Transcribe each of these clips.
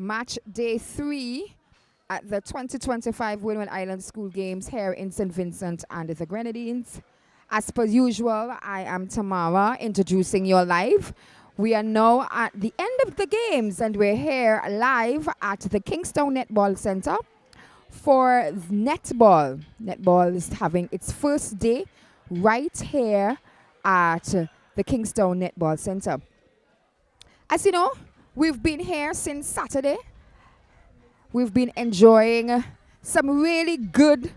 match day 3 at the 2025 Winward Island School Games here in St. Vincent and the Grenadines. As per usual, I am Tamara, introducing you live. We are now at the end of the games and we're here live at the KINGSTOWN Netball Center for Netball. Netball is having its first day right here at the KINGSTOWN Netball Center. As you know, we've been here since Saturday. We've been enjoying some really good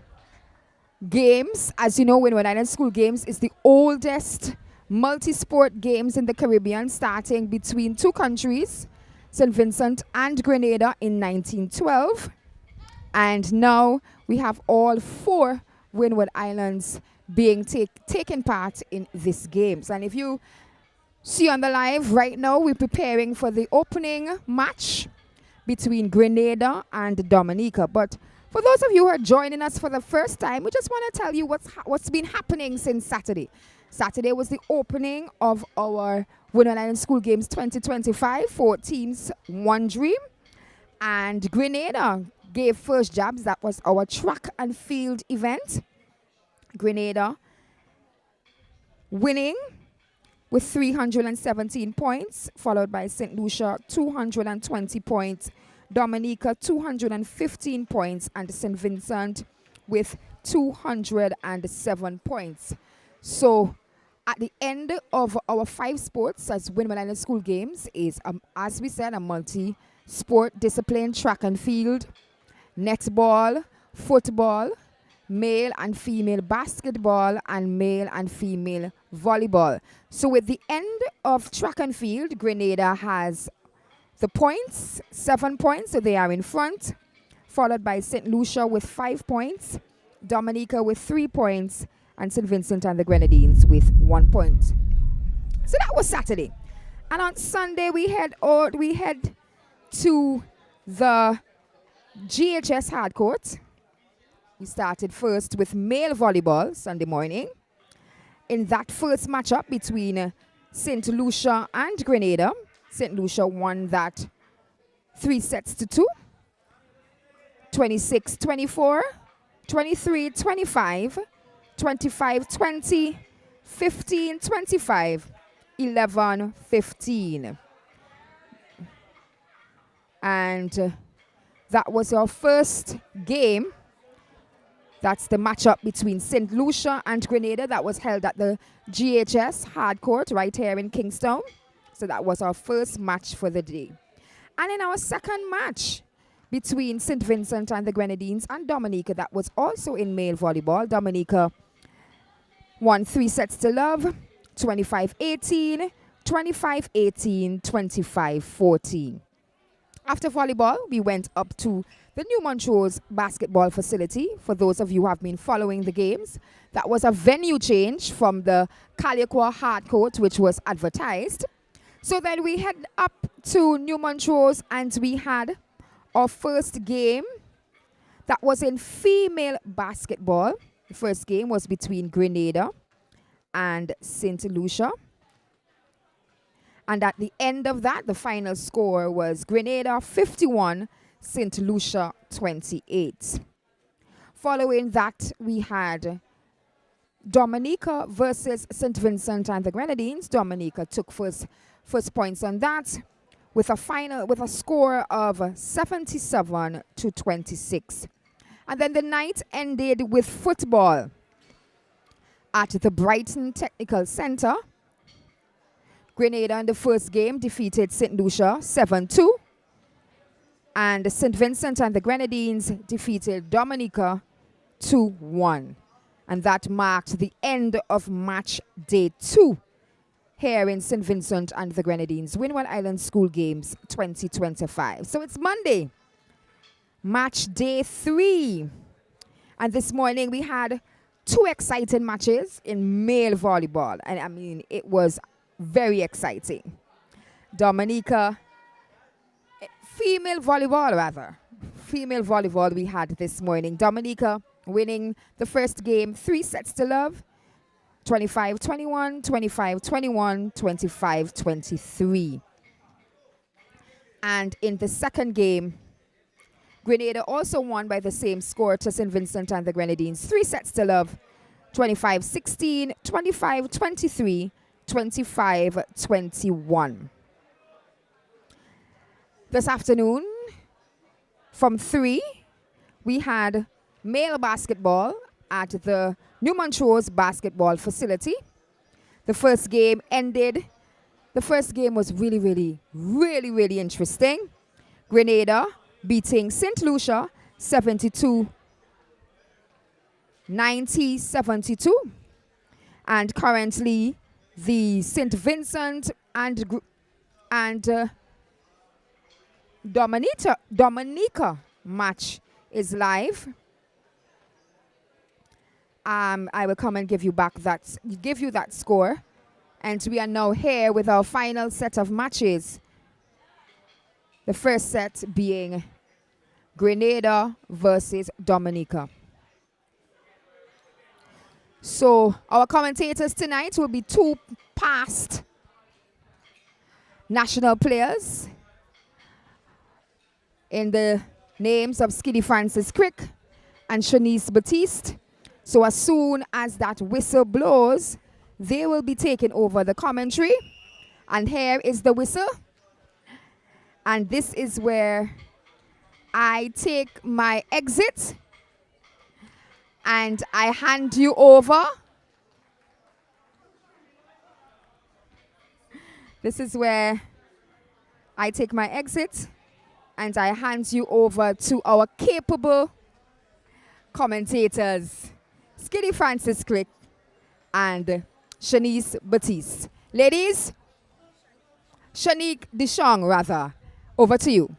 games. As you know, Winward Island School Games is the oldest multi-sport games in the Caribbean, starting between two countries, St. Vincent and Grenada in 1912. And now we have all 4 Winward Islands being taking part in these games. And if you see on the live right now, we're preparing for the opening match between Grenada and Dominica. But for those of you who are joining us for the first time, we just want to tell you what's been happening since Saturday. Saturday was the opening of our Winward Island School Games 2025, 4 teams, 1 dream. And Grenada gave first jabs. That was our track and field event. Grenada winning with 317 points, followed by St. Lucia, 220 points, Dominica, 215 points, and St. Vincent with 207 points. So at the end of our 5 sports as Winward Island School Games is, as we said, a multi-sport discipline: track and field, netball, football, male and female basketball, and male and female volleyball. So with the end of track and field, Grenada has the points, 7 points, so they are in front, followed by St. Lucia with 5 points, Dominica with 3 points, and St. Vincent and the Grenadines with 1 point. So that was Saturday. And on Sunday, we head to the GHS hardcourt. We started first with male volleyball Sunday morning. In that first matchup between St. Lucia and Grenada, St. Lucia won that 3 sets to 2, 26-24, 23-25, 25-20, 15-25, 11-15. And that was our first game. That's the matchup between St. Lucia and Grenada that was held at the GHS hardcourt right here in KINGSTOWN. So that was our first match for the day. And in our second match between St. Vincent and the Grenadines and Dominica, that was also in male volleyball. Dominica won 3 sets to love, 25-18, 25-18, 25-14. After volleyball, we went up to the New Montrose basketball facility. For those of you who have been following the games, that was a venue change from the Caliacua hardcourt, which was advertised. So then we head up to New Montrose and we had our first game. That was in female basketball. The first game was between Grenada and St. Lucia. And at the end of that, the final score was Grenada 51, St. Lucia 28. Following that, we had Dominica versus St. Vincent and the Grenadines. Dominica took first points on that with a score of 77-26. And then the night ended with football at the Brighton Technical Center. Grenada in the first game defeated St. Lucia 7-2. And St. Vincent and the Grenadines defeated Dominica 2-1. And that marked the end of match day 2 here in St. Vincent and the Grenadines Winward Island School Games 2025. So it's Monday, match day 3. And this morning we had 2 exciting matches in male volleyball. And I mean, it was very exciting. Dominica, female volleyball we had this morning. Dominica winning the first game 3 sets to love, 25-21, 25-21, 25-23. And in the second game, Grenada also won by the same score to St. Vincent and the Grenadines. 3 sets to love. 25-16, 25-23, 25-21. This afternoon, from 3, we had male basketball at the New Montrose basketball facility. The first game ended. The first game was really interesting. Grenada beating St. Lucia 72-90-72. And currently, the St. Vincent and Dominica match is live. I will come and give you that score. And we are now here with our final set of matches. The first set being Grenada versus Dominica. So our commentators tonight will be 2 past national players in the names of Skiddy Francis Crick and Shanice Batiste. So as soon as that whistle blows, they will be taking over the commentary. And here is the whistle. And this is where I take my exit and I hand you over. This is where I take my exit and I hand you over to our capable commentators, Skiddy Francis Crick and Shanice Batiste. Ladies, Shanique Dishong, rather, over to you.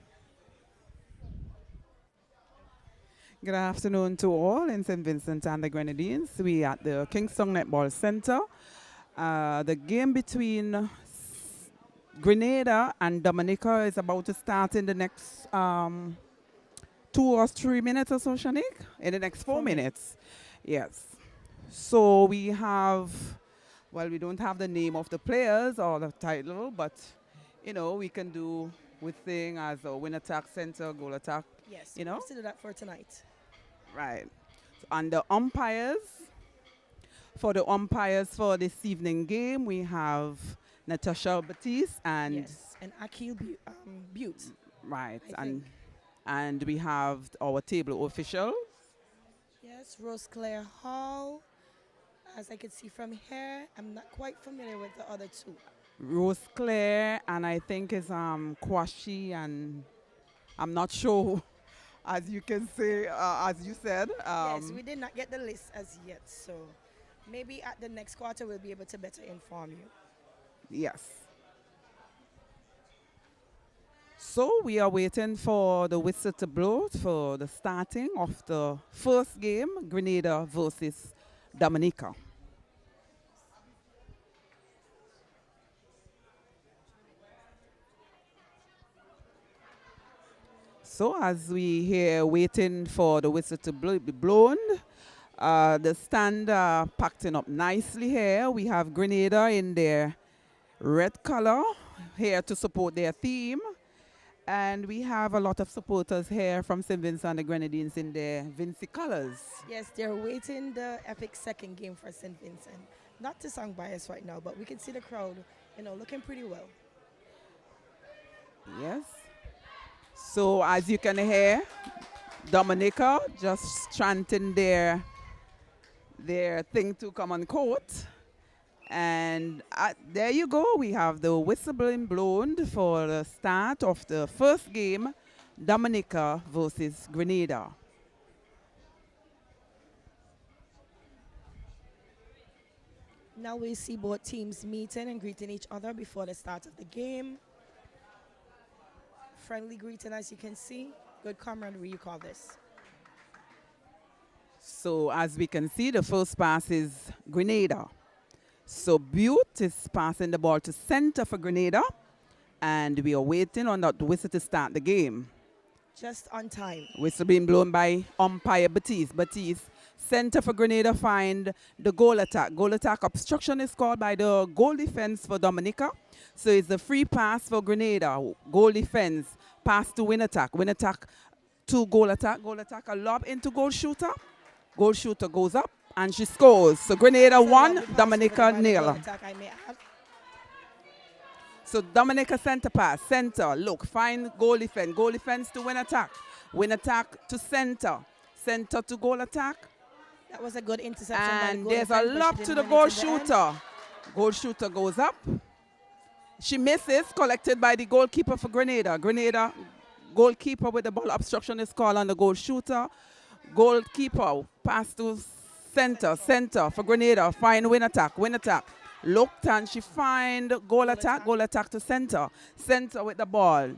Good afternoon to all in St. Vincent and the Grenadines. We at the KINGSTOWN Netball Center. The game between Grenada and Dominica is about to start in the next 2 or 3 minutes or so, Shanique? In the next 4 minutes. Yes. So we have, well, we don't have the name of the players or the title, but, you know, we can do with thing as a win attack center, goal attack. Yes, you know? we'll consider that for tonight. Right. So, and the umpires, for this evening game, we have Natasha Batiste and... Yes, and Akil Butte. Right, and we have our table officials. Yes, Rose Claire Hall. As I can see from here, I'm not quite familiar with the other 2. Rose Claire, and I think it's Kwashi, and I'm not sure, as you can say, as you said. Yes, we did not get the list as yet, so maybe at the next quarter we'll be able to better inform you. Yes. So we are waiting for the whistle to blow for the starting of the first game, Grenada versus Dominica. So as we here waiting for the whistle to be blown, the stand packed up nicely here. We have Grenada in their red color here to support their theme. And we have a lot of supporters here from St. Vincent and the Grenadines in their Vincy colors. Yes, they're waiting the epic second game for St. Vincent. Not to sound biased right now, but we can see the crowd, you know, looking pretty well. Yes. So as you can hear, Dominica just chanting their thing to come on court. And there you go. We have the whistle being blown for the start of the first game, Dominica versus Grenada. Now we see both teams meeting and greeting each other before the start of the game. Friendly greeting, as you can see. Good camaraderie, you call this. So as we can see, the first pass is Grenada. So Butte is passing the ball to center for Grenada, and we are waiting on that whistle to start the game. Just on time. Whistle being blown by umpire Batiste. Batiste Center for Grenada find the goal attack. Goal attack obstruction is called by the goal defense for Dominica. So it's a free pass for Grenada. Goal defense, pass to win attack. Win attack to goal attack. Goal attack, a lob into goal shooter. Goal shooter goes up and she scores. So Grenada 1, Dominica 0. So Dominica center pass, center, look, find goal defense to win attack to center, center to goal attack. That was a good interception. And by the there's goal a defense, lob but she to didn't the win goal it in the end. shooter. Goal shooter goes up. She misses, collected by the goalkeeper for Grenada. Grenada goalkeeper with the ball obstruction is called on the goal shooter. Goalkeeper pass to center for Grenada. Find win attack. Looked and she find goal attack to center. Center with the ball.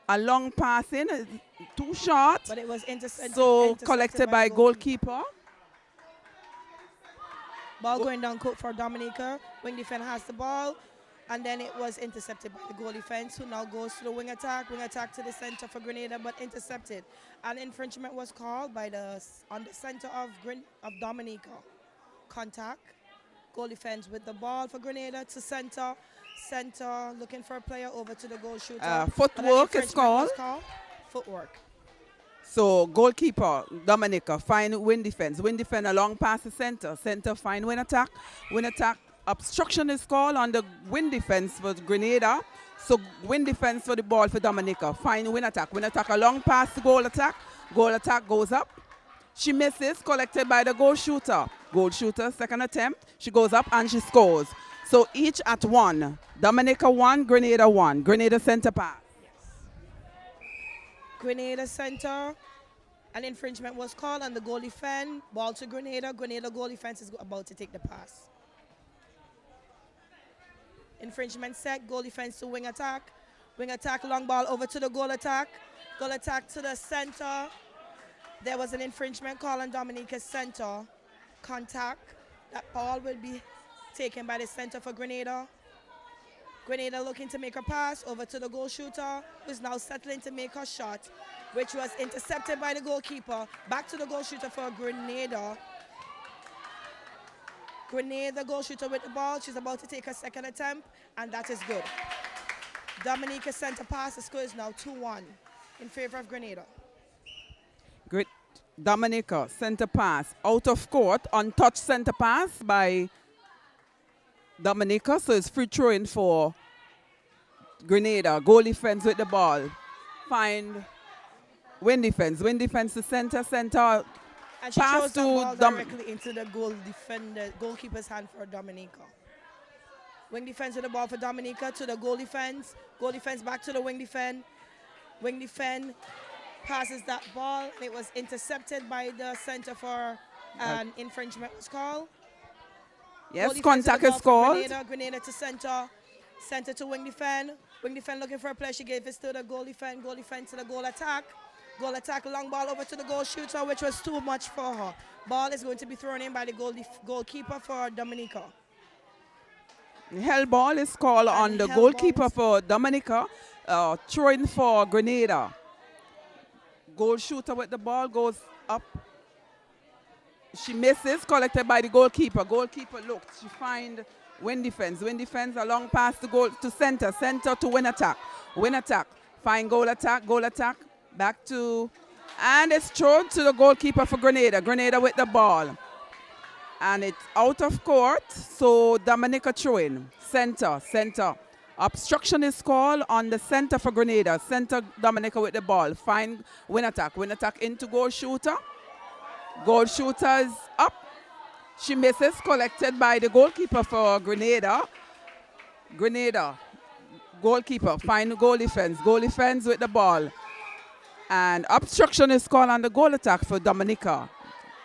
A long pass in, too short. But it was intercepted. So collected by the goalkeeper. Ball going down court for Dominica. Wing defense has the ball. And then it was intercepted by the goal defense, who now goes to the wing attack. Wing attack to the center for Grenada, but intercepted. An infringement was called by on the center of Dominica. Contact. Goal defense with the ball for Grenada to center. Center looking for a player over to the goal shooter. Footwork is called. Footwork. So goalkeeper, Dominica, find win defense. Win defense, a long pass to center. Center, find win attack. Win attack, obstruction is called on the win defense for Grenada. So win defense for the ball for Dominica. Find win attack. Win attack, a long pass to goal attack. Goal attack goes up. She misses, collected by the goal shooter. Goal shooter, second attempt. She goes up and she scores. So each at 1. Dominica 1, Grenada 1. Grenada center pass. Grenada center. An infringement was called on the goal defense. Ball to Grenada. Grenada goal defense is about to take the pass. Infringement set. Goal defense to wing attack. Wing attack, long ball over to the goal attack. Goal attack to the center. There was an infringement call on Dominica's center. Contact. That ball will be taken by the center for Grenada. Grenada looking to make a pass over to the goal shooter, who's now settling to make a shot, which was intercepted by the goalkeeper. Back to the goal shooter for Grenada. Grenada goal shooter with the ball. She's about to take her second attempt, and that is good. Dominica center pass. The score is now 2-1 in favor of Grenada. Great. Dominica, center pass, out of court, untouched center pass by Dominica. So it's free throwing for Grenada. Goal defense with the ball. Find win defense. Win defense to center. And she Pass throws the to ball directly into the goalkeeper's hand for Dominica. Wing defense with the ball for Dominica to the goal defense. Goal defense back to the wing defense. Wing defense passes that ball, and it was intercepted by the center for an infringement was called. Yes, contact is called. Grenada to center. Center to wing defense. Wing defense looking for a play. She gave it to the goal defense. Goal defense to the goal attack. Goal attack, long ball over to the goal shooter, which was too much for her. Ball is going to be thrown in by the goalkeeper for Dominica. Hell ball is called on the goalkeeper for Dominica. Throwing for Grenada. Goal shooter with the ball goes up. She misses, collected by the goalkeeper. Goalkeeper looked. She find win defense. Win defense, a long pass to goal to center. Center to win attack. Win attack. Find goal attack. Goal attack. Back to, and it's thrown to the goalkeeper for Grenada. Grenada with the ball. And it's out of court. So Dominica throwing. Center. Obstruction is called on the center for Grenada. Center, Dominica with the ball. Find win attack. Win attack into goal shooter. Goal shooter is up. She misses, collected by the goalkeeper for Grenada. Grenada, goalkeeper, find goal defense. Goal defense with the ball. And obstruction is called on the goal attack for Dominica.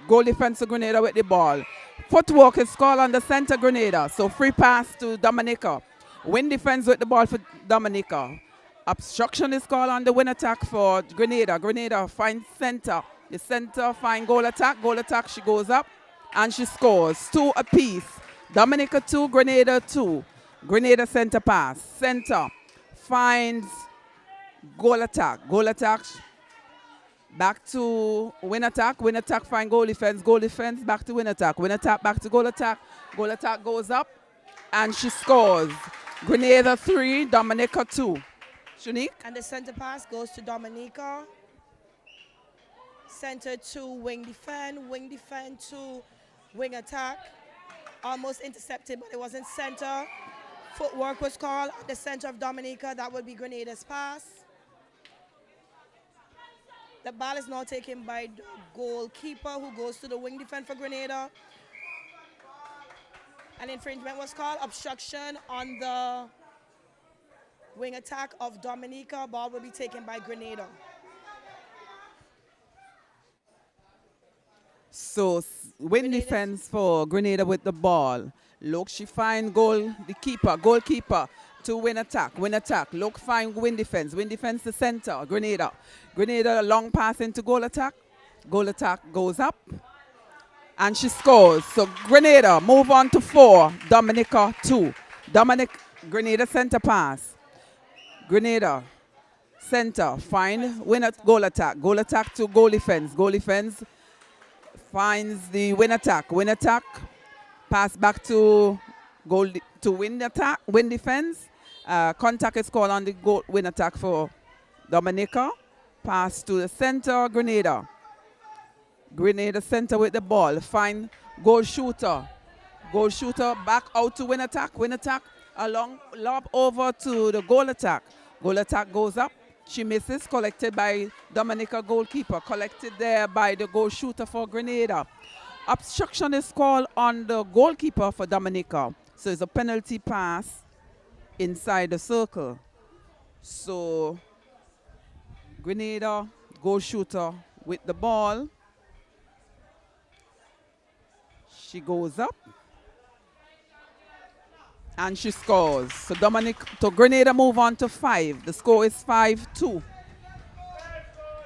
Goal defense to Grenada with the ball. Footwork is called on the center Grenada. So free pass to Dominica. Win defense with the ball for Dominica. Obstruction is called on the win attack for Grenada. Grenada finds center. The center find goal attack. Goal attack, she goes up and she scores. 2 apiece. Dominica 2, Grenada 2. Grenada center pass. Center finds goal attack. Goal attack. Back to win attack, find goal defense, back to win attack, back to goal attack goes up, and she scores. Grenada 3, Dominica 2. Shanique? And the center pass goes to Dominica. Center to wing defend to wing attack. Almost intercepted, but it wasn't center. Footwork was called at the center of Dominica. That would be Grenada's pass. The ball is now taken by the goalkeeper, who goes to the wing defend for Grenada. An infringement was called, obstruction on the wing attack of Dominica. Ball will be taken by Grenada. So win defense for Grenada with the ball. Look, she find goalkeeper to win attack. Look, find win defense to center, Grenada. Grenada long pass into goal attack goes up, and she scores. So Grenada move on to 4, Dominica 2. Grenada center pass. Grenada center, find goal attack to goal defense finds the win attack, pass back to win defense. Contact is called on the win attack for Dominica. Pass to the center, Grenada center with the ball, find goal shooter back out to win attack, along lob over to the goal attack goes up, she misses, collected by Dominica goalkeeper, collected there by the goal shooter for Grenada. Obstruction is called on the goalkeeper for Dominica, so it's a penalty pass inside the circle. So Grenada goal shooter with the ball, she goes up and she scores. So Grenada move on to 5. The score is 5-2.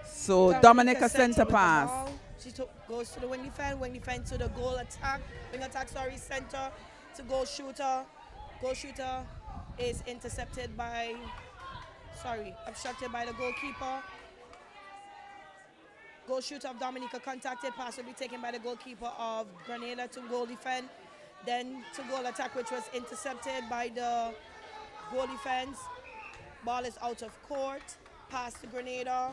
So Dominica center pass. She goes to the wing defend to the goal attack. Center to goal shooter. Goal shooter is obstructed by the goalkeeper. Goal shooter of Dominica contacted. Pass will be taken by the goalkeeper of Grenada to goal defend. Then to goal attack, which was intercepted by the goal defense. Ball is out of court. Pass to Grenada.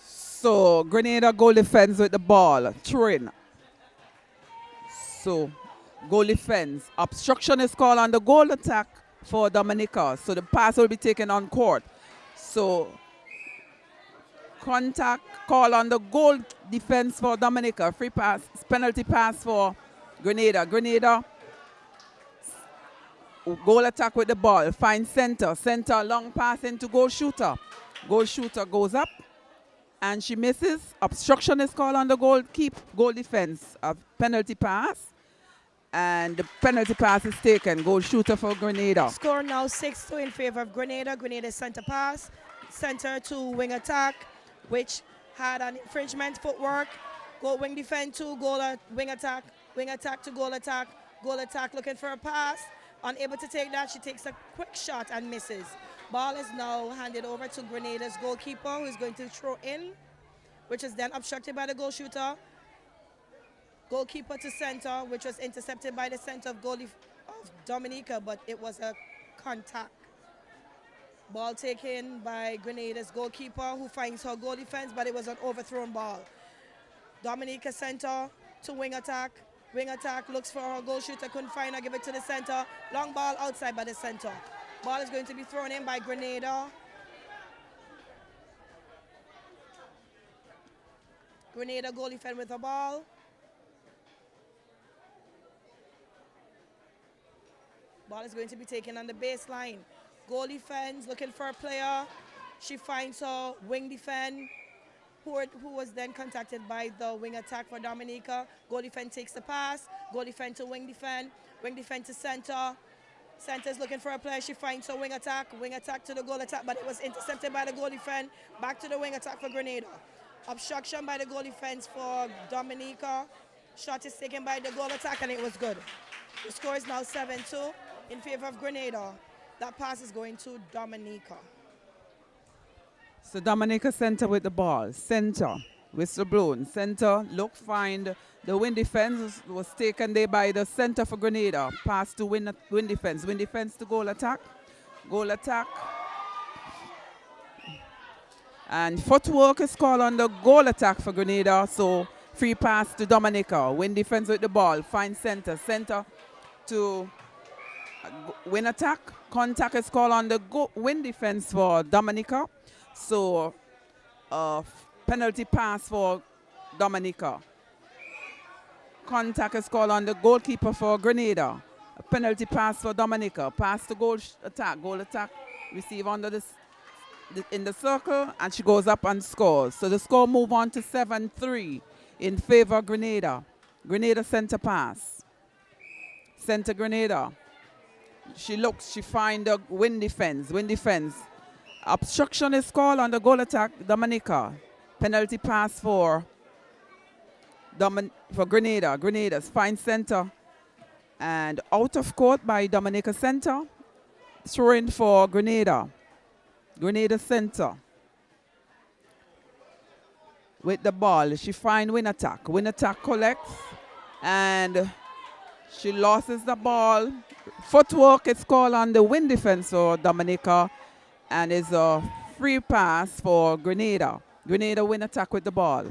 So Grenada goal defense with the ball. Throw in. So goal defense. Obstruction is called on the goal attack for Dominica. So the pass will be taken on court. So contact call on the goal defense for Dominica. Free pass, penalty pass for Grenada. Grenada goal attack with the ball. Find center. Long pass into goal shooter. Goal shooter goes up and she misses. Obstruction is called on the goal defense. A penalty pass. And the penalty pass is taken. Goal shooter for Grenada. Score now 6-2 in favor of Grenada. Grenada center pass. Center to wing attack, which had an infringement footwork. Goal wing defend to wing attack to goal attack. Goal attack looking for a pass. Unable to take that, she takes a quick shot and misses. Ball is now handed over to Grenada's goalkeeper, who is going to throw in, which is then obstructed by the goal shooter. Goalkeeper to center, which was intercepted by the center of Dominica, but it was a contact. Ball taken by Grenada's goalkeeper, who finds her goal defense, but it was an overthrown ball. Dominica center to wing attack. Wing attack looks for her goal shooter, couldn't find her, give it to the center. Long ball outside by the center. Ball is going to be thrown in by Grenada. Grenada goal defend with the ball. Ball is going to be taken on the baseline. Goal defense, looking for a player. She finds her wing defend, who was then contacted by the wing attack for Dominica. Goal defend takes the pass. Goal defend to wing defend to center. Center is looking for a player. She finds her wing attack to the goal attack, but it was intercepted by the goal defend. Back to the wing attack for Grenada. Obstruction by the goal defense for Dominica. Shot is taken by the goal attack, and it was good. The score is now 7-2 in favor of Grenada. That pass is going to Dominica. So Dominica center with the ball. Center. Whistle blown. Center. Look, find the win defense was taken there by the center for Grenada. Pass to win defense. Win defense to goal attack. Goal attack. And footwork is called on the goal attack for Grenada. So free pass to Dominica. Win defense with the ball. Find center. Center to win attack. Contact is called on the win defense for Dominica. So penalty pass for Dominica. Contact is called on the goalkeeper for Grenada. A penalty pass for Dominica. Pass to goal attack. Goal attack. Receive under in the circle, and she goes up and scores. So the score move on to 7-3 in favor of Grenada. Grenada center pass. Center Grenada. She looks, she finds the win defense. Win defense. Obstruction is called on the goal attack, Dominica. Penalty pass for Grenada. Grenada's fine center. And out of court by Dominica center. Throw in for Grenada. Grenada center. With the ball, she finds win attack. Win attack collects. And she loses the ball. Footwork is called on the win defense for Dominica. And is a free pass for Grenada. Grenada win attack with the ball.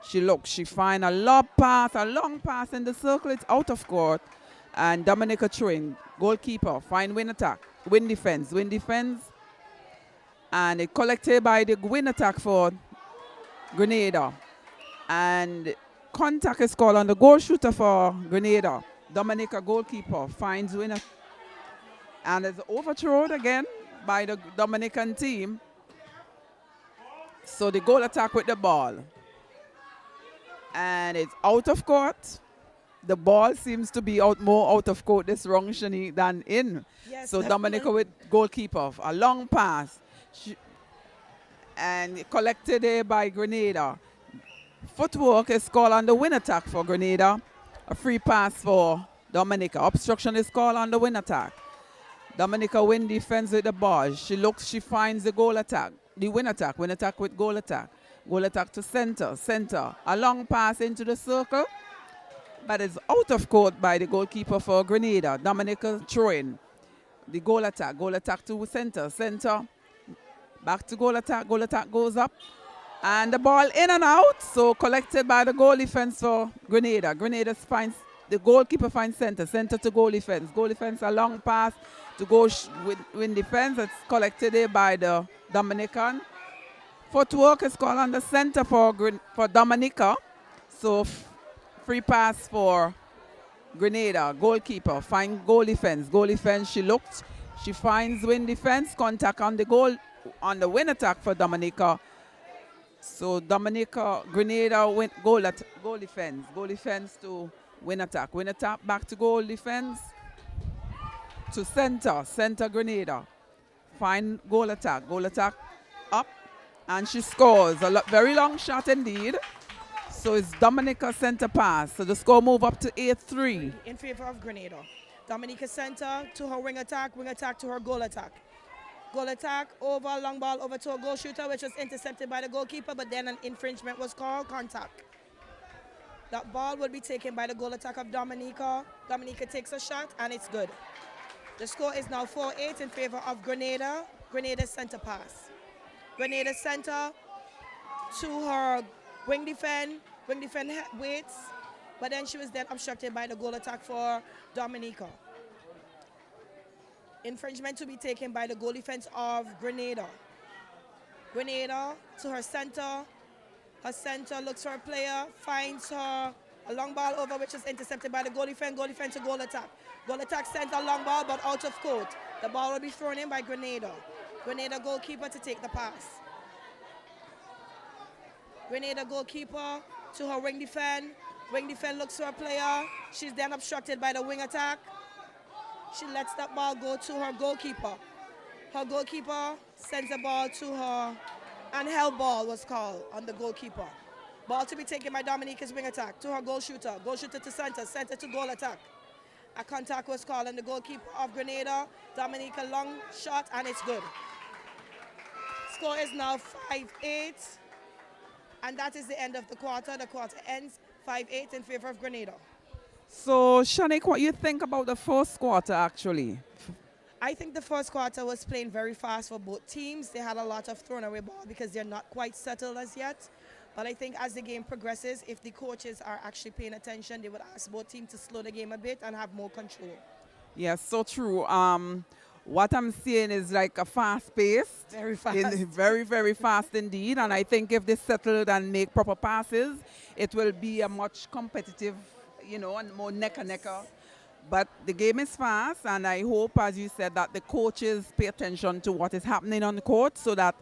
She looks, she finds a long pass in the circle. It's out of court. And Dominica throwing. Goalkeeper, find win attack. Win defense. Win defense. And it collected by the win attack for Grenada. And contact is called on the goal shooter for Grenada. Dominica goalkeeper finds winner. And it's overthrown again by the Dominican team. So the goal attack with the ball. And it's out of court. The ball seems to be more out of court this wrong, Shani, than in. Yes, So Dominica with goalkeeper. A long pass. And collected there by Grenada. Footwork is called on the win attack for Grenada. A free pass for Dominica. Obstruction is called on the win attack. Dominica win defense with the ball. She looks, she finds the goal attack. The win attack with goal attack. Goal attack to center. Center. A long pass into the circle. But it's out of court by the goalkeeper for Grenada. Dominica throwing. The goal attack. Goal attack to center. Center. Back to goal attack. Goal attack goes up. And the ball in and out. So collected by the goal defense for Grenada. Grenada finds, the goalkeeper finds center. Center to goal defense. Goal defense, a long pass to go win defense. It's collected there by the Dominican. Footwork is called on the center for Dominica. So free pass for Grenada. Goalkeeper, find goal defense. Goal defense, she looks. She finds win defense. Contact on the goal, on the win attack for Dominica. So Dominica, Grenada win goal defense. Goal defense to win attack. Win attack back to goal defense. To center. Center Grenada. Find goal attack. Goal attack up. And she scores. A very long shot indeed. So it's Dominica center pass. So the score move up to 8-3. In favor of Grenada. Dominica center to her wing attack to her goal attack. Goal attack, over, long ball, over to a goal shooter, which was intercepted by the goalkeeper, but then an infringement was called, contact. That ball will be taken by the goal attack of Dominica. Dominica takes a shot, and it's good. The score is now 4-8 in favor of Grenada. Grenada center pass. Grenada center to her wing defend waits, but then she was then obstructed by the goal attack for Dominica. Infringement to be taken by the goal defense of Grenada. Grenada to her center. Her center looks for a player, finds her a long ball over, which is intercepted by the goal defense to goal attack. Goal attack center, long ball, but out of court. The ball will be thrown in by Grenada. Grenada goalkeeper to take the pass. Grenada goalkeeper to her wing defend. Wing defend looks for a player. She's then obstructed by the wing attack. She lets that ball go to her goalkeeper. Her goalkeeper sends the ball to her, and held ball was called on the goalkeeper. Ball to be taken by Dominica's wing attack to her goal shooter. Goal shooter to center to goal attack. A contact was called on the goalkeeper of Grenada. Dominica long shot, and it's good. Score is now 5-8. And that is the end of the quarter. The quarter ends 5-8 in favor of Grenada. So, Shanik, what you think about the first quarter, actually? I think the first quarter was playing very fast for both teams. They had a lot of thrown away ball because they're not quite settled as yet. But I think as the game progresses, if the coaches are actually paying attention, they would ask both teams to slow the game a bit and have more control. Yes, so true. What I'm seeing is like a fast pace. Very fast. Very, very fast indeed. And I think if they settle and make proper passes, it will be a much competitive, you know, and more necker. But the game is fast, and I hope, as you said, that the coaches pay attention to what is happening on the court so that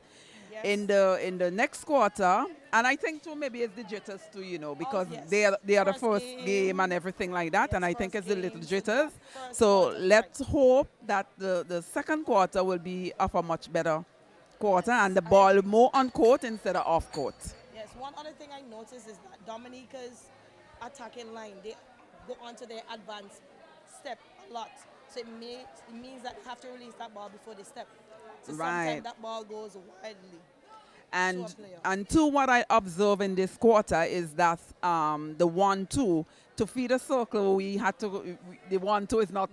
in the next quarter, and I think too maybe it's the jitters too, you know, because they are the first game and everything like that, and I think it's the little jitters. So let's hope that the second quarter will be of a much better quarter and the ball more on court instead of off court. Yes, one other thing I noticed is that Dominica's attacking line, they go onto their advanced step a lot. So it means that they have to release that ball before they step. So sometimes that ball goes wildly. And two, what I observe in this quarter is that the 1-2 to feed a circle, we had to. The 1-2 is not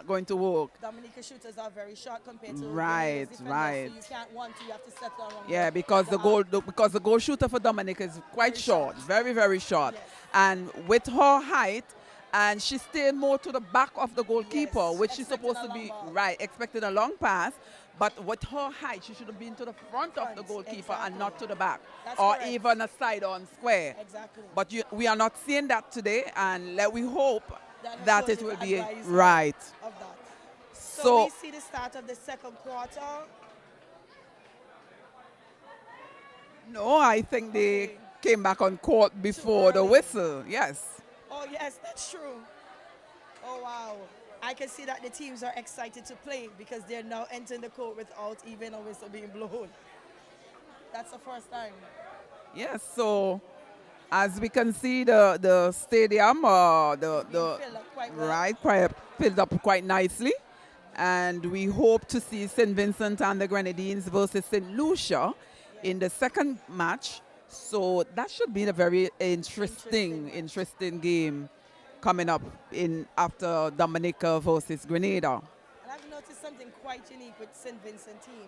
going to work. Dominica shooters are very short compared to right. So you can't 1-2. You have to set down. Yeah, because the goal shooter for Dominica is quite short, very, very short, and with her height. And she stayed more to the back of the goalkeeper, which she's supposed to be expecting a long pass. But with her height, she should have been to the front of the goalkeeper and not to the back, or even a side-on square. Exactly. But we are not seeing that today, and we hope that it will be right. Of that. So we see the start of the second quarter. No, I think they came back on court before the whistle. Yes. Oh, yes, that's true. Oh, wow. I can see that the teams are excited to play because they're now entering the court without even a whistle being blown. That's the first time. Yes, so as we can see, the stadium, filled up quite nicely. And we hope to see St. Vincent and the Grenadines versus St. Lucia in the second match. So that should be a very interesting game coming up after Dominica versus Grenada. And I've noticed something quite unique with St. Vincent team.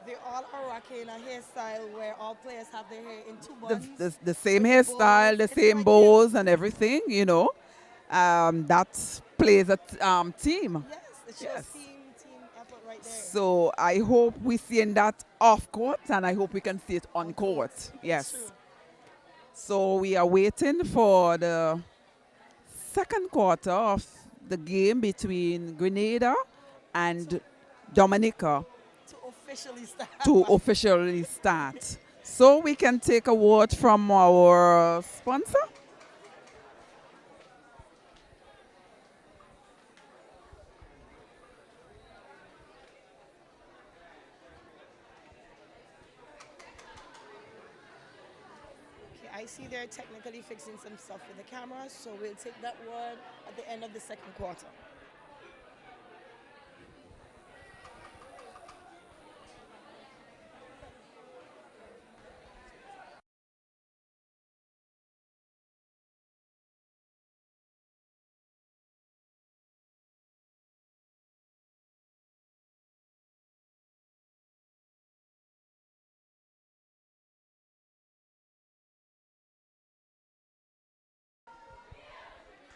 They all are rocking a hairstyle where all players have their hair in two buns. The same hairstyle, the same bows and everything, you know. That plays a team. Yes, it shows team effort right there. So I hope we're seeing that off court, and I hope we can see it on court. Yes. So we are waiting for the second quarter of the game between Grenada and Dominica to officially start. So we can take a word from our sponsor. I see they're technically fixing some stuff with the camera, so we'll take that word at the end of the second quarter.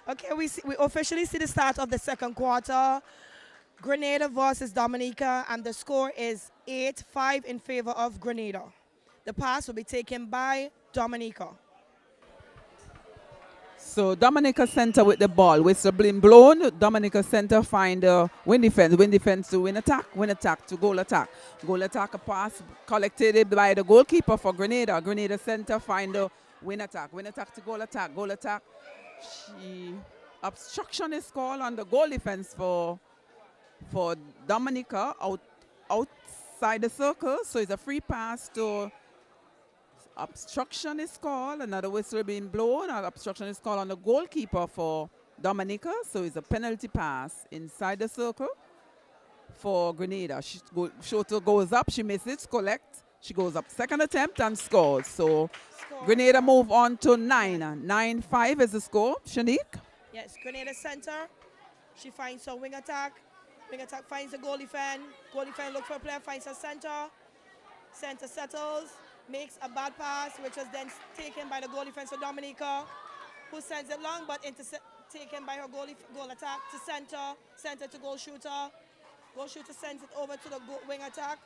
Okay, we officially see the start of the second quarter. Grenada versus Dominica, and the score is 8-5 in favor of Grenada. The pass will be taken by Dominica. So Dominica center with the ball. Whistle being blown. Dominica center find win defense to win attack to goal attack. Goal attack, a pass collected by the goalkeeper for Grenada. Grenada center find the win attack to goal attack. Obstruction is called on the goal defense for Dominica outside the circle, so it's a free pass to obstruction is called. Another whistle being blown. Obstruction is called on the goalkeeper for Dominica. So it's a penalty pass inside the circle for Grenada. Shooter goes up, she misses, collect. She goes up, second attempt and scores. So Score. Grenada move on to 9. 9-5 is the score. Shanique? Yes, Grenada center. She finds her wing attack. Wing attack finds the goalie fan. Goalie fan looks for a player, finds her center. Center settles, makes a bad pass, which was then taken by the goalie fence for Dominica, who sends it long, but taken by her goal attack to center, center to goal shooter. Goal shooter sends it over to the wing attack,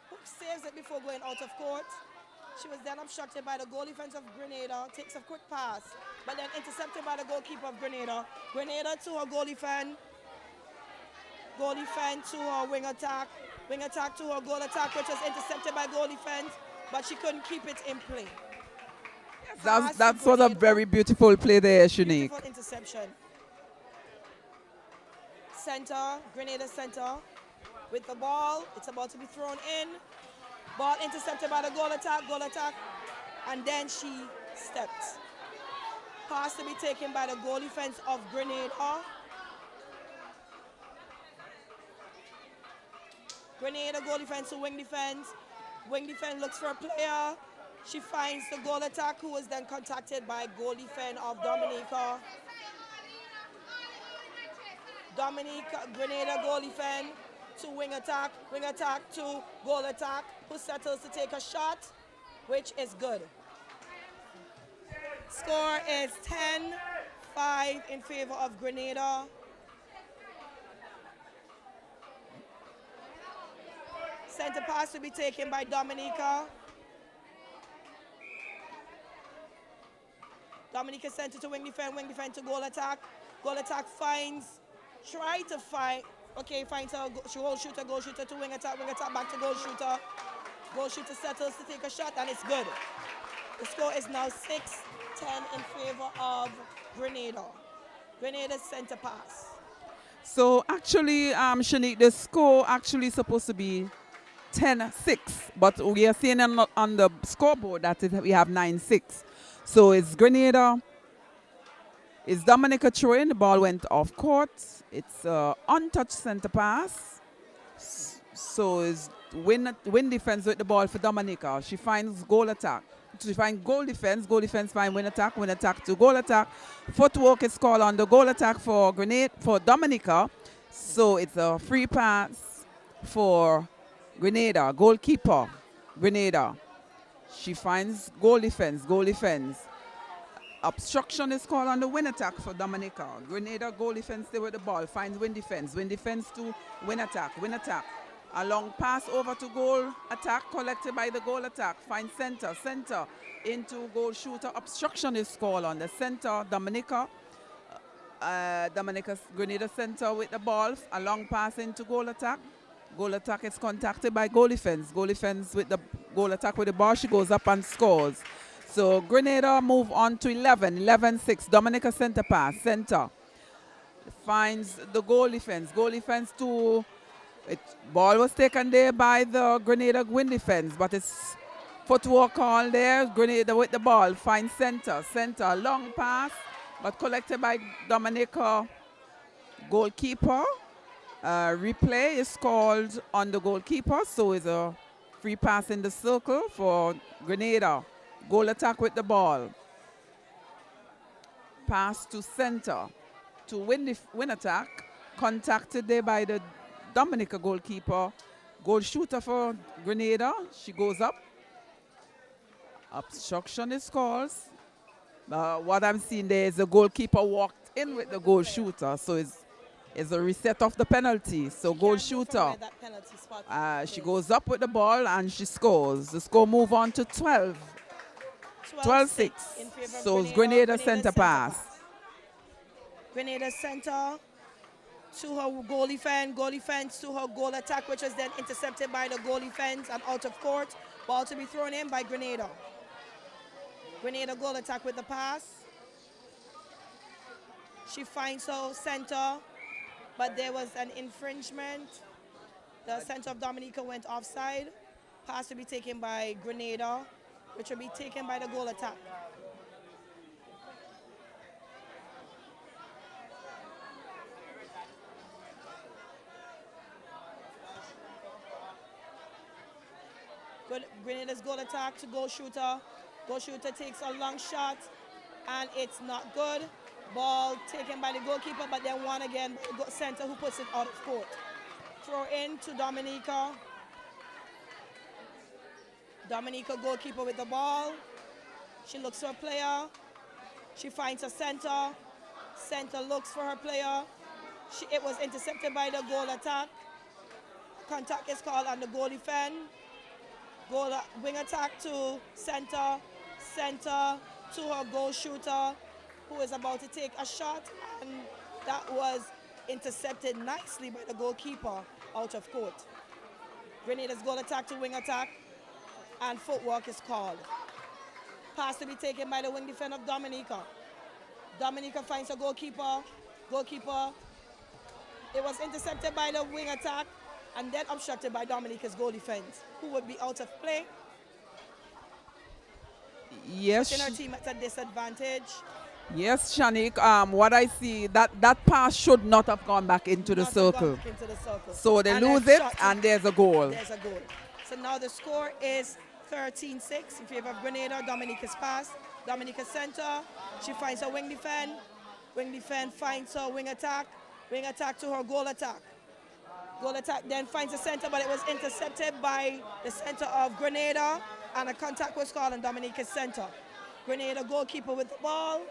who saves it before going out of court. She was then obstructed by the goalie fence of Grenada, takes a quick pass, but then intercepted by the goalkeeper of Grenada. Grenada to her goalie fan to her wing attack to her goal attack, which was intercepted by goalie fence, but she couldn't keep it in play. That's what a very beautiful play there, Shanique. Beautiful interception. Center, Grenada center with the ball. It's about to be thrown in. Ball intercepted by the goal attack, and then she stepped. Pass to be taken by the goalie fence of Grenada. Grenada goalie fence to wing defense. Wing defense looks for a player. She finds the goal attack, who was then contacted by goalie fan of Dominica. Grenada goalie fan to wing attack to goal attack, who settles to take a shot, which is good. Score is 10-5 in favor of Grenada. Center pass to be taken by Dominica. Dominica center to wing defense to goal attack. Goal attack finds a goal shooter to wing attack back to goal shooter. Goal shooter settles to take a shot, and it's good. The score is now 6-10 in favor of Grenada. Grenada's center pass. So actually, Shanique, the score actually supposed to be 10-6, but we are seeing on the scoreboard that we have 9-6. So it's Grenada. It's Dominica throwing. The ball went off court. It's untouched center pass. So it's win defense with the ball for Dominica. She finds goal attack. She finds goal defense. Goal defense finds win attack to goal attack. Footwork is called on the goal attack for Dominica. So it's a free pass for Grenada, goalkeeper, Grenada. She finds goal defense. Obstruction is called on the win attack for Dominica. Grenada goal defense there with the ball, finds win defense to win attack. A long pass over to goal attack, collected by the goal attack, finds center into goal shooter. Obstruction is called on the center, Dominica. Grenada center with the ball, a long pass into goal attack. Goal attack is contacted by goal defense. Goal defense with the goal attack with the ball. She goes up and scores. So Grenada move on to 11-6. Dominica center pass. Center. Finds the goal defense. Goal defense to... Ball was taken there by the Grenada win defense, but it's footwork call there. Grenada with the ball. Finds center. Long pass, but collected by Dominica goalkeeper. Replay is called on the goalkeeper, so it's a free pass in the circle for Grenada. Goal attack with the ball. Pass to center to win attack. Contacted there by the Dominica goalkeeper. Goal shooter for Grenada. She goes up. Obstruction is called. What I'm seeing there is the goalkeeper walked in with the goal shooter, so it's a reset of the penalty. So goal shooter. She goes up with the ball and she scores. The score move on to 12-6. So it's Grenada center pass. Grenada center to her goalie fence to her goal attack, which was then intercepted by the goalie fence and out of court. Ball to be thrown in by Grenada. Grenada goal attack with the pass. She finds her center, but there was an infringement. The center of Dominica went offside. Pass to be taken by Grenada, which will be taken by the goal attack. Grenada's goal attack to goal shooter. Goal shooter takes a long shot, and it's not good. Ball taken by the goalkeeper, but then won again by the center who puts it out of court. Throw in to Dominica. Dominica goalkeeper with the ball. She looks for a player. She finds a center. Center looks for her player. It was intercepted by the goal attack. Contact is called on the goal defend. Wing attack to center. Center to her goal shooter, who is about to take a shot, and that was intercepted nicely by the goalkeeper out of court. Grenada's goal attack to wing attack, and footwork is called. Pass to be taken by the wing defender of Dominica. Dominica finds a goalkeeper. Goalkeeper, it was intercepted by the wing attack, and then obstructed by Dominica's goal defense, who would be out of play. Yes. Putting her team at a disadvantage. Yes, Shanik. What I see, that pass should not have gone back into the circle. So they lose it, and there's a goal. There's a goal. So now the score is 13-6 in favor of Grenada. Dominica's pass. Dominica's center. She finds her wing defend. Wing defend finds her wing attack. Wing attack to her goal attack. Goal attack then finds the center, but it was intercepted by the center of Grenada, and a contact was called on Dominica's center. Grenada goalkeeper with the ball.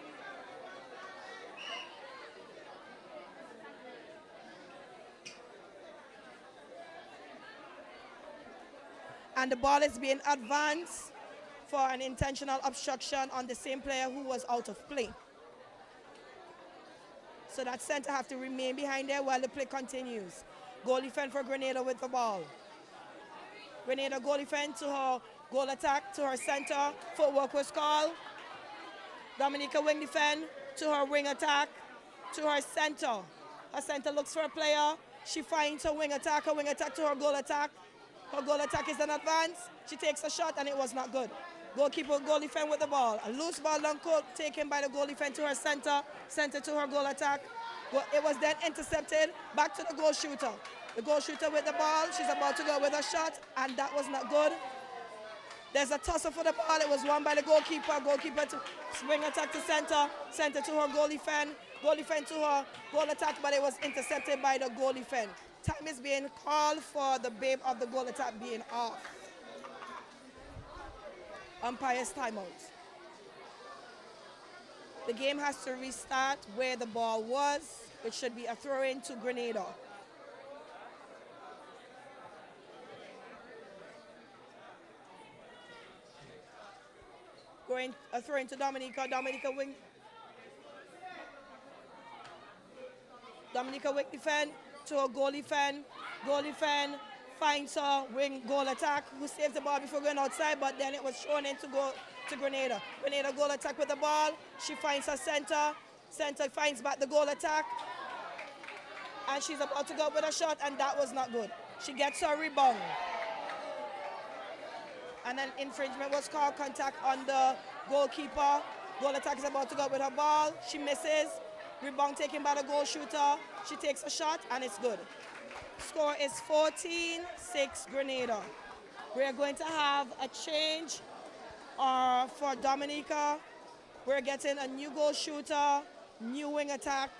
And the ball is being advanced for an intentional obstruction on the same player who was out of play. So that center have to remain behind there while the play continues. Goal defend for Grenada with the ball. Grenada goal defend to her goal attack to her center. Footwork was called. Dominica wing defend to her wing attack to her center. Her center looks for a player. She finds her wing attack to her goal attack. Her goal attack is an advance. She takes a shot, and it was not good. Goalkeeper goal defend with the ball. A loose ball down court taken by the goal defend to her center. Center to her goal attack. It was then intercepted back to the goal shooter. The goal shooter with the ball. She's about to go with a shot, and that was not good. There's a tussle for the ball. It was won by the goalkeeper. Goalkeeper to swing attack to center. Center to her goal defend. Goal defend to her goal attack, but it was intercepted by the goal defend. Time is being called for the babe of the goal attack being off. Umpire's timeout. The game has to restart where the ball was. It should be a throw-in to Grenada. Going a throw-in to Dominica. Dominica wing defend to a goal defend. Goal defend finds her wing goal attack, who saves the ball before going outside, but then it was thrown in to go to Grenada. Grenada goal attack with the ball. She finds her center. Center finds back the goal attack. And she's about to go with a shot, and that was not good. She gets her rebound. And an infringement was called, contact on the goalkeeper. Goal attack is about to go with her ball. She misses. Rebound taken by the goal shooter. She takes a shot, and it's good. Score is 14-6 Grenada. We're going to have a change for Dominica. We're getting a new goal shooter, new wing attack,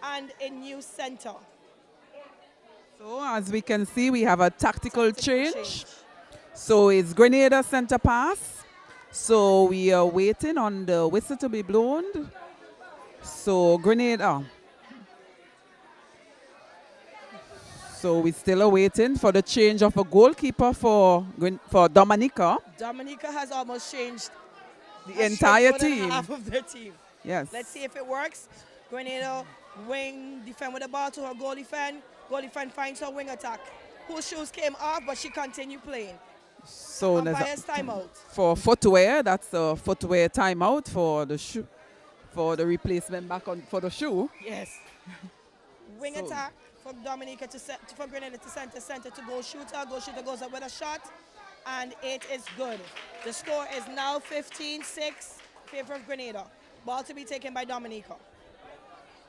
and a new center. So as we can see, we have a tactical change. So it's Grenada center pass. So we are waiting on the whistle to be blown. So Grenada. So we still are waiting for the change of a goalkeeper for Dominica. Dominica has almost changed the entire team. Half of their team. Yes. Let's see if it works. Grenada wing defend with the ball to her goal defend. Goal defend finds her wing attack, whose shoes came off, but she continued playing. So umpire's timeout. For footwear, that's a footwear timeout for the shoe, for the replacement back on for the shoe. Yes. Wing attack for Dominica for Grenada to center to goal shooter. Goal shooter goes up with a shot, and it is good. The score is now 15-6 in favor of Grenada. Ball to be taken by Dominica.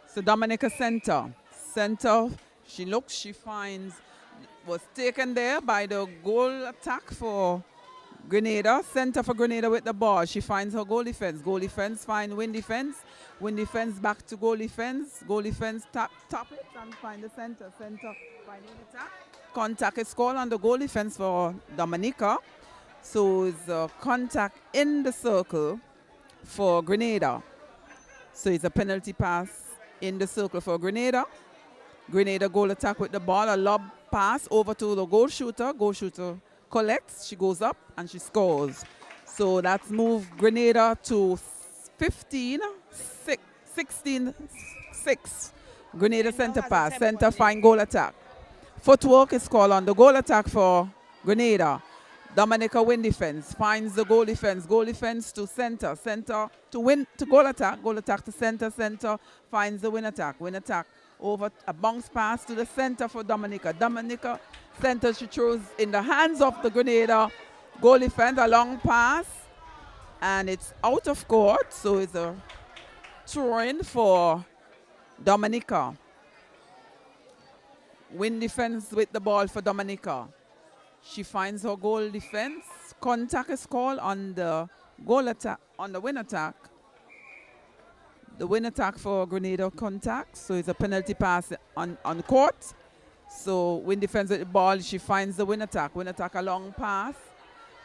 So Dominica center, she looks, she finds, was taken there by the goal attack for Grenada, center for Grenada with the ball. She finds her goal defense. Goal defense find win defense. Win defense back to goal defense. Goal defense top it and find the center. Center find win attack. Contact is called on the goal defense for Dominica. So it's a contact in the circle for Grenada. So it's a penalty pass in the circle for Grenada. Grenada goal attack with the ball. A lob pass over to the goal shooter. Goal shooter collects. She goes up and she scores. So that's moved Grenada to 16-6. Grenada center pass. Center fine goal attack. Footwork is called on the goal attack for Grenada. Dominica win defense, finds the goal defense to center to win to goal attack to center finds the win attack over a bounce pass to the center for Dominica center, she throws in the hands of the Grenada goal defense, a long pass, and it's out of court, so it's a throw-in for Dominica. Win defense with the ball for Dominica. She finds her goal defense. Contact is called on the goal attack, on the win attack. The win attack for Grenada contact. So it's a penalty pass on court. So win defense with the ball. She finds the win attack. Win attack a long pass.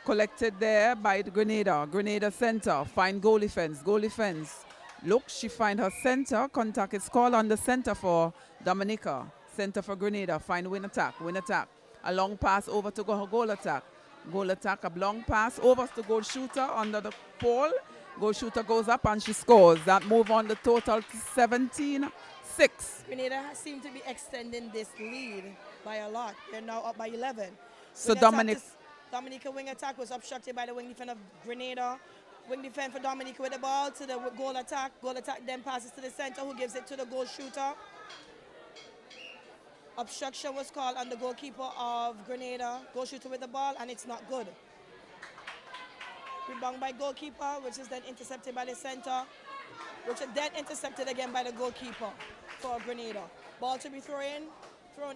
Collected there by the Grenada. Grenada center. Find goal defense. Goal defense. Look, she find her center. Contact is called on the center for Dominica. Center for Grenada. Find win attack. Win attack. A long pass over to her goal attack. Goal attack, a long pass over to goal shooter under the pole. Goal shooter goes up and she scores. That move on the total to 17-6. Grenada seem to be extending this lead by a lot. They're now up by 11. So Dominica wing attack was obstructed by the wing defense of Grenada. Wing defense for Dominica with the ball to the goal attack. Goal attack then passes to the center, who gives it to the goal shooter. Obstruction was called on the goalkeeper of Grenada, goal shooter with the ball, and it's not good. Rebound by goalkeeper, which is then intercepted by the center, which is then intercepted again by the goalkeeper for Grenada. Ball to be thrown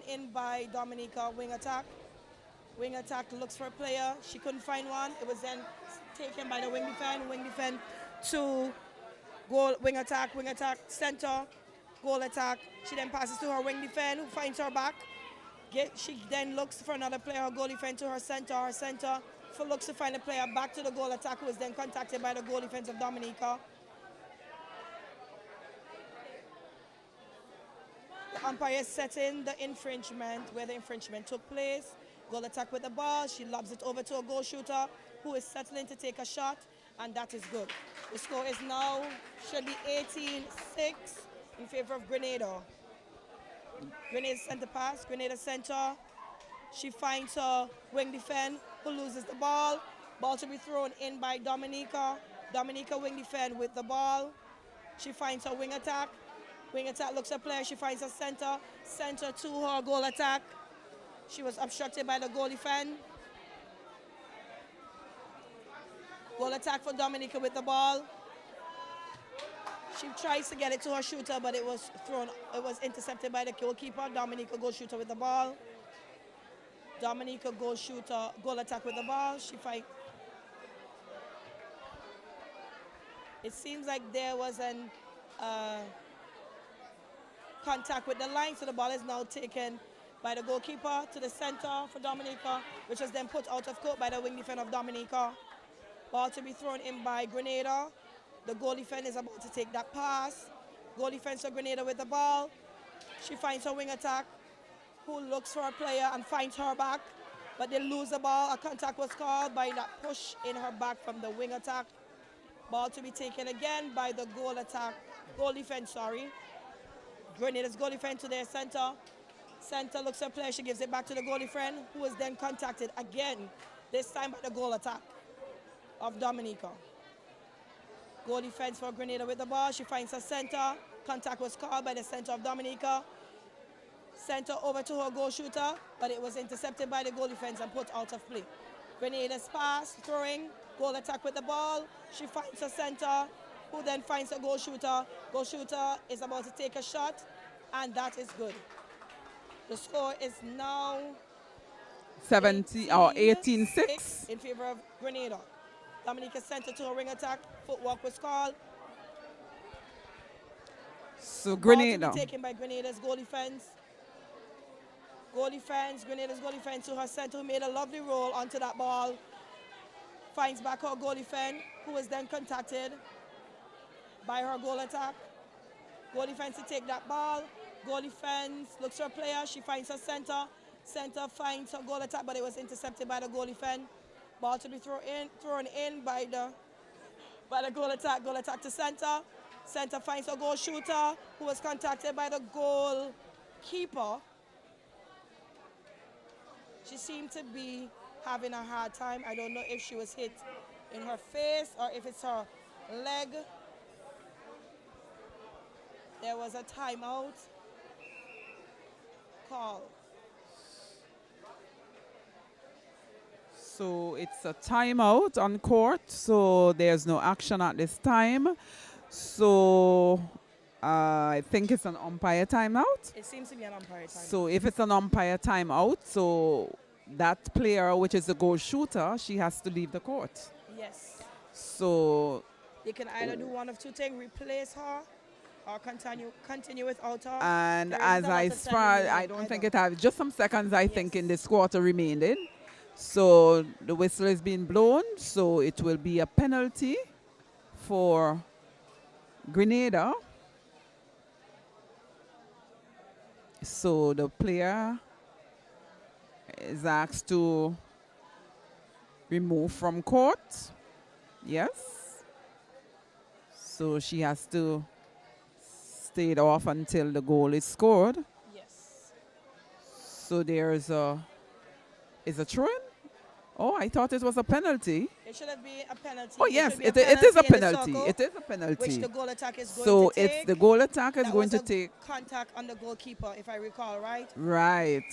in by Dominica, wing attack. Wing attack looks for a player. She couldn't find one. It was then taken by the wing defense to goal, wing attack, center. Goal attack. She then passes to her wing defense, who finds her back. She then looks for another player, her goal defense to her center. Her center looks to find a player back to the goal attack, who is then contacted by the goal defense of Dominica. The umpire set in the infringement, where the infringement took place. Goal attack with the ball. She lobs it over to a goal shooter, who is settling to take a shot, and that is good. The score is now, should be 18-6. In favor of Grenada. Grenada center pass, Grenada center. She finds her wing defense, who loses the ball. Ball to be thrown in by Dominica. Dominica wing defense with the ball. She finds her wing attack. Wing attack looks at player, she finds her center. Center to her goal attack. She was obstructed by the goal defense. Goal attack for Dominica with the ball. She tries to get it to her shooter, but it was intercepted by the goalkeeper. Dominica goal shooter with the ball. Dominica goal shooter, goal attack with the ball. She fight. It seems like there was an contact with the line, so the ball is now taken by the goalkeeper to the center for Dominica, which was then put out of court by the wing defense of Dominica. Ball to be thrown in by Grenada. The goal defense is about to take that pass. Goal defense of Grenada with the ball. She finds her wing attack, who looks for a player and finds her back, but they lose the ball. A contact was called by that push in her back from the wing attack. Ball to be taken again by the goal defense. Grenada's goal defense to their center. Center looks for a player, she gives it back to the goal defense, who is then contacted again, this time by the goal attack of Dominica. Goal defense for Grenada with the ball. She finds her center. Contact was called by the center of Dominica. Center over to her goal shooter, but it was intercepted by the goal defense and put out of play. Grenada's pass, throwing, goal attack with the ball. She finds her center, who then finds her goal shooter. Goal shooter is about to take a shot, and that is good. The score is now 17 or 18-6 in favor of Grenada. Dominica sent it to a ring attack. Footwork was called. So Ball to Grenada. be taken by Grenada's goal defense. Grenada's goal defense to her center, who made a lovely roll onto that ball. Finds back her goal defense, who was then contacted by her goal attack. Goal defense to take that ball. Goal defense looks for a player. She finds her center. Center finds her goal attack, but it was intercepted by the goal defense. Ball to be thrown in by the goal attack. Goal attack to center. Center finds her goal shooter, who was contacted by the goalkeeper. She seemed to be having a hard time. I don't know if she was hit in her face or if it's her leg. There was a timeout call. So it's a timeout on court, so there's no action at this time. So I think it's an umpire timeout. It seems to be an umpire timeout. So if it's an umpire timeout, so that player, which is the goal shooter, she has to leave the court. Yes. So You can either do one of two things, replace her or continue without her. and There as isn't a lot I of time spar, remaining I don't think either. it has just some seconds. I think Yes. in this quarter remaining. So the whistle is being blown. So it will be a penalty for Grenada. So the player is asked to remove from court. Yes. So she has to stay off until the goal is scored. Yes. So there's a throw-in? Oh, I thought it was a penalty. It should have been a penalty. Oh It yes, should be it is a in the penalty. circle, It is a which penalty. the goal attack is going So to take. it's the goal attack is That going was to a take contact on the goalkeeper, if I recall right. right.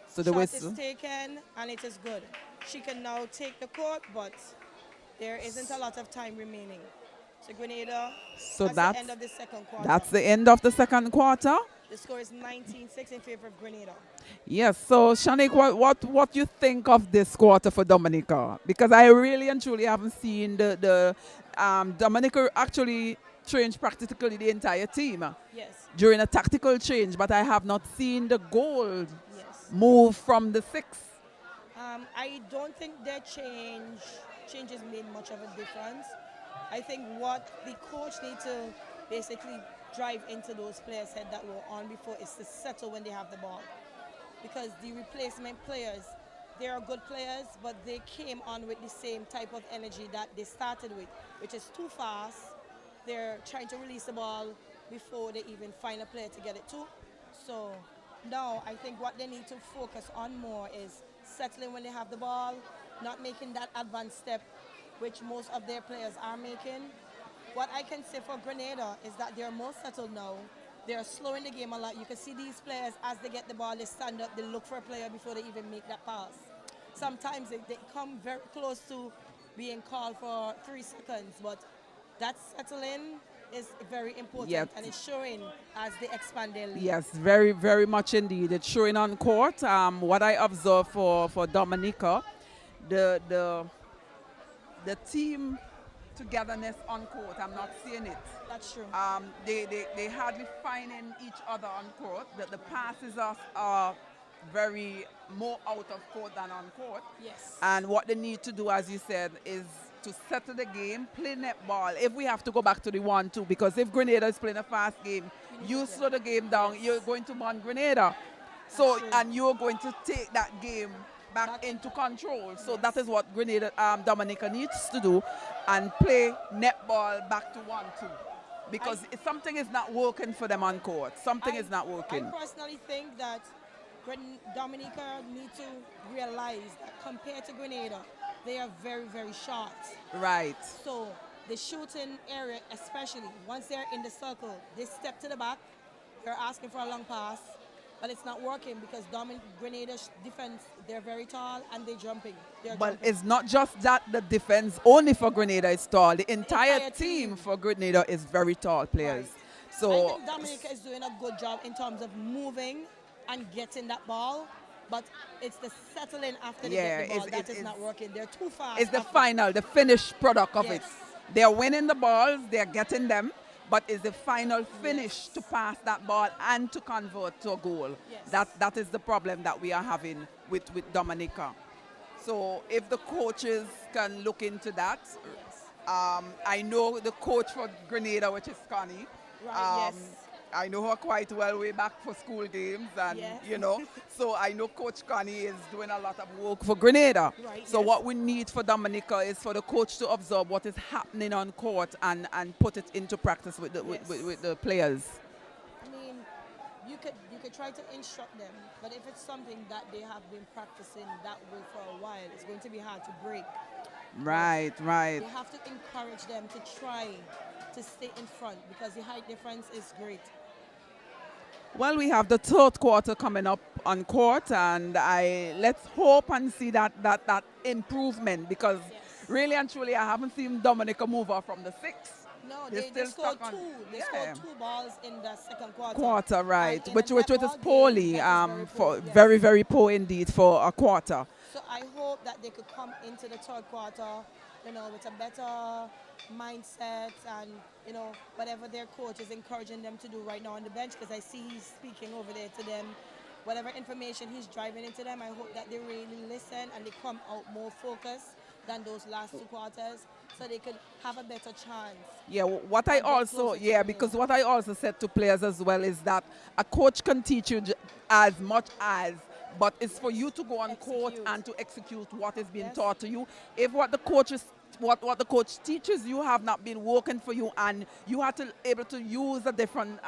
So the Shot whistle. is taken and it is good. She can now take the court, but there isn't a lot of time remaining. So Grenada, So that's the end of the second quarter. that's the end of the second quarter. The score is 19-6 in favor of Grenada. Yes. So Shanique, what you think of this quarter for Dominica? Because I really and truly haven't seen the Dominica actually change practically the entire team Yes, during a tactical change, but I have not seen the goal yes. move from the six. I don't think their changes made much of a difference. I think what the coach needs to basically drive into those players' head that were on before is to settle when they have the ball. Because the replacement players, they are good players, but they came on with the same type of energy that they started with, which is too fast. They're trying to release the ball before they even find a player to get it to. So now I think what they need to focus on more is settling when they have the ball, not making that advanced step, which most of their players are making. What I can say for Grenada is that they're more settled now. They're slowing the game a lot. You can see these players, as they get the ball, they stand up, they look for a player before they even make that pass. Sometimes they come very close to being called for 3 seconds, but that settling is very important, Yep. and it's showing as they expand their league. Yes, very, very much indeed. It's showing on court. What I observed for Dominica, the team togetherness on court, I'm not seeing it. That's true. They hardly finding each other on court. The passes are very more out of court than on court. Yes. And what they need to do, as you said, is to settle the game, play netball. If we have to go back to the 1-2, because if Grenada is playing a fast game, you slow the game down, Yes. you're going to burn Grenada. So, true. and you're going to take that game back into control. So that is what Grenada, Dominica needs to do, and play netball back to 1-2. Because something is not working for them on court. Something is not working. I personally think that Dominica need to realize that compared to Grenada, they are very, very short. Right. So the shooting area, especially once they're in the circle, they step to the back, they're asking for a long pass, but it's not working because Grenada's defense, they're very tall and they're jumping. But it's not just that the defense only for Grenada is tall. The entire team team. for Grenada is very tall players. Right. So I think Dominica is doing a good job in terms of moving and getting that ball. but it's the settling after they Yeah, get the ball that is it's not working. They're too fast. it's the after. final, the finished product of it. Yes. They're winning the balls, they're getting them, but it's the final finish to pass that ball and to convert to a goal. Yes. That is the problem that we are having with Dominica. So if the coaches can look into that, I know the coach for Grenada, which is Connie. Right, yes. I know her quite well way back for school games, and Yes. you know, so I know Coach Connie is doing a lot of work for Grenada. Right, So yes. what we need for Dominica is for the coach to observe what is happening on court and put it into practice with the with the players. I mean, you could try to instruct them, but if it's something that they have been practicing that way for a while, it's going to be hard to break. Right, right. You have to encourage them to try to stay in front because the height difference is great. Well, we have the third quarter coming up on court, and let's hope and see that improvement, because really and truly I haven't seen Dominica move off from the 6. No, They're they still scored stuck on- two. They Yeah. scored 2 balls in the second quarter. Quarter, right, And in which a is netball game, poorly, that is very for poor, yes. very poor indeed for a quarter. So I hope that they could come into the third quarter, with a better mindset and, whatever their coach is encouraging them to do right now on the bench, because I see he's speaking over there to them. Whatever information he's driving into them, I hope that they really listen and they come out more focused than those last 2 quarters so they could have a better chance. Yeah, what I And get also, closer to yeah, the because game. what I also said to players as well is that a coach can teach you as much as, but it's for you to go on court Execute. and to execute what is being Yes. taught to you. If what the coach teaches you have not been working for you, and you have to able to use a different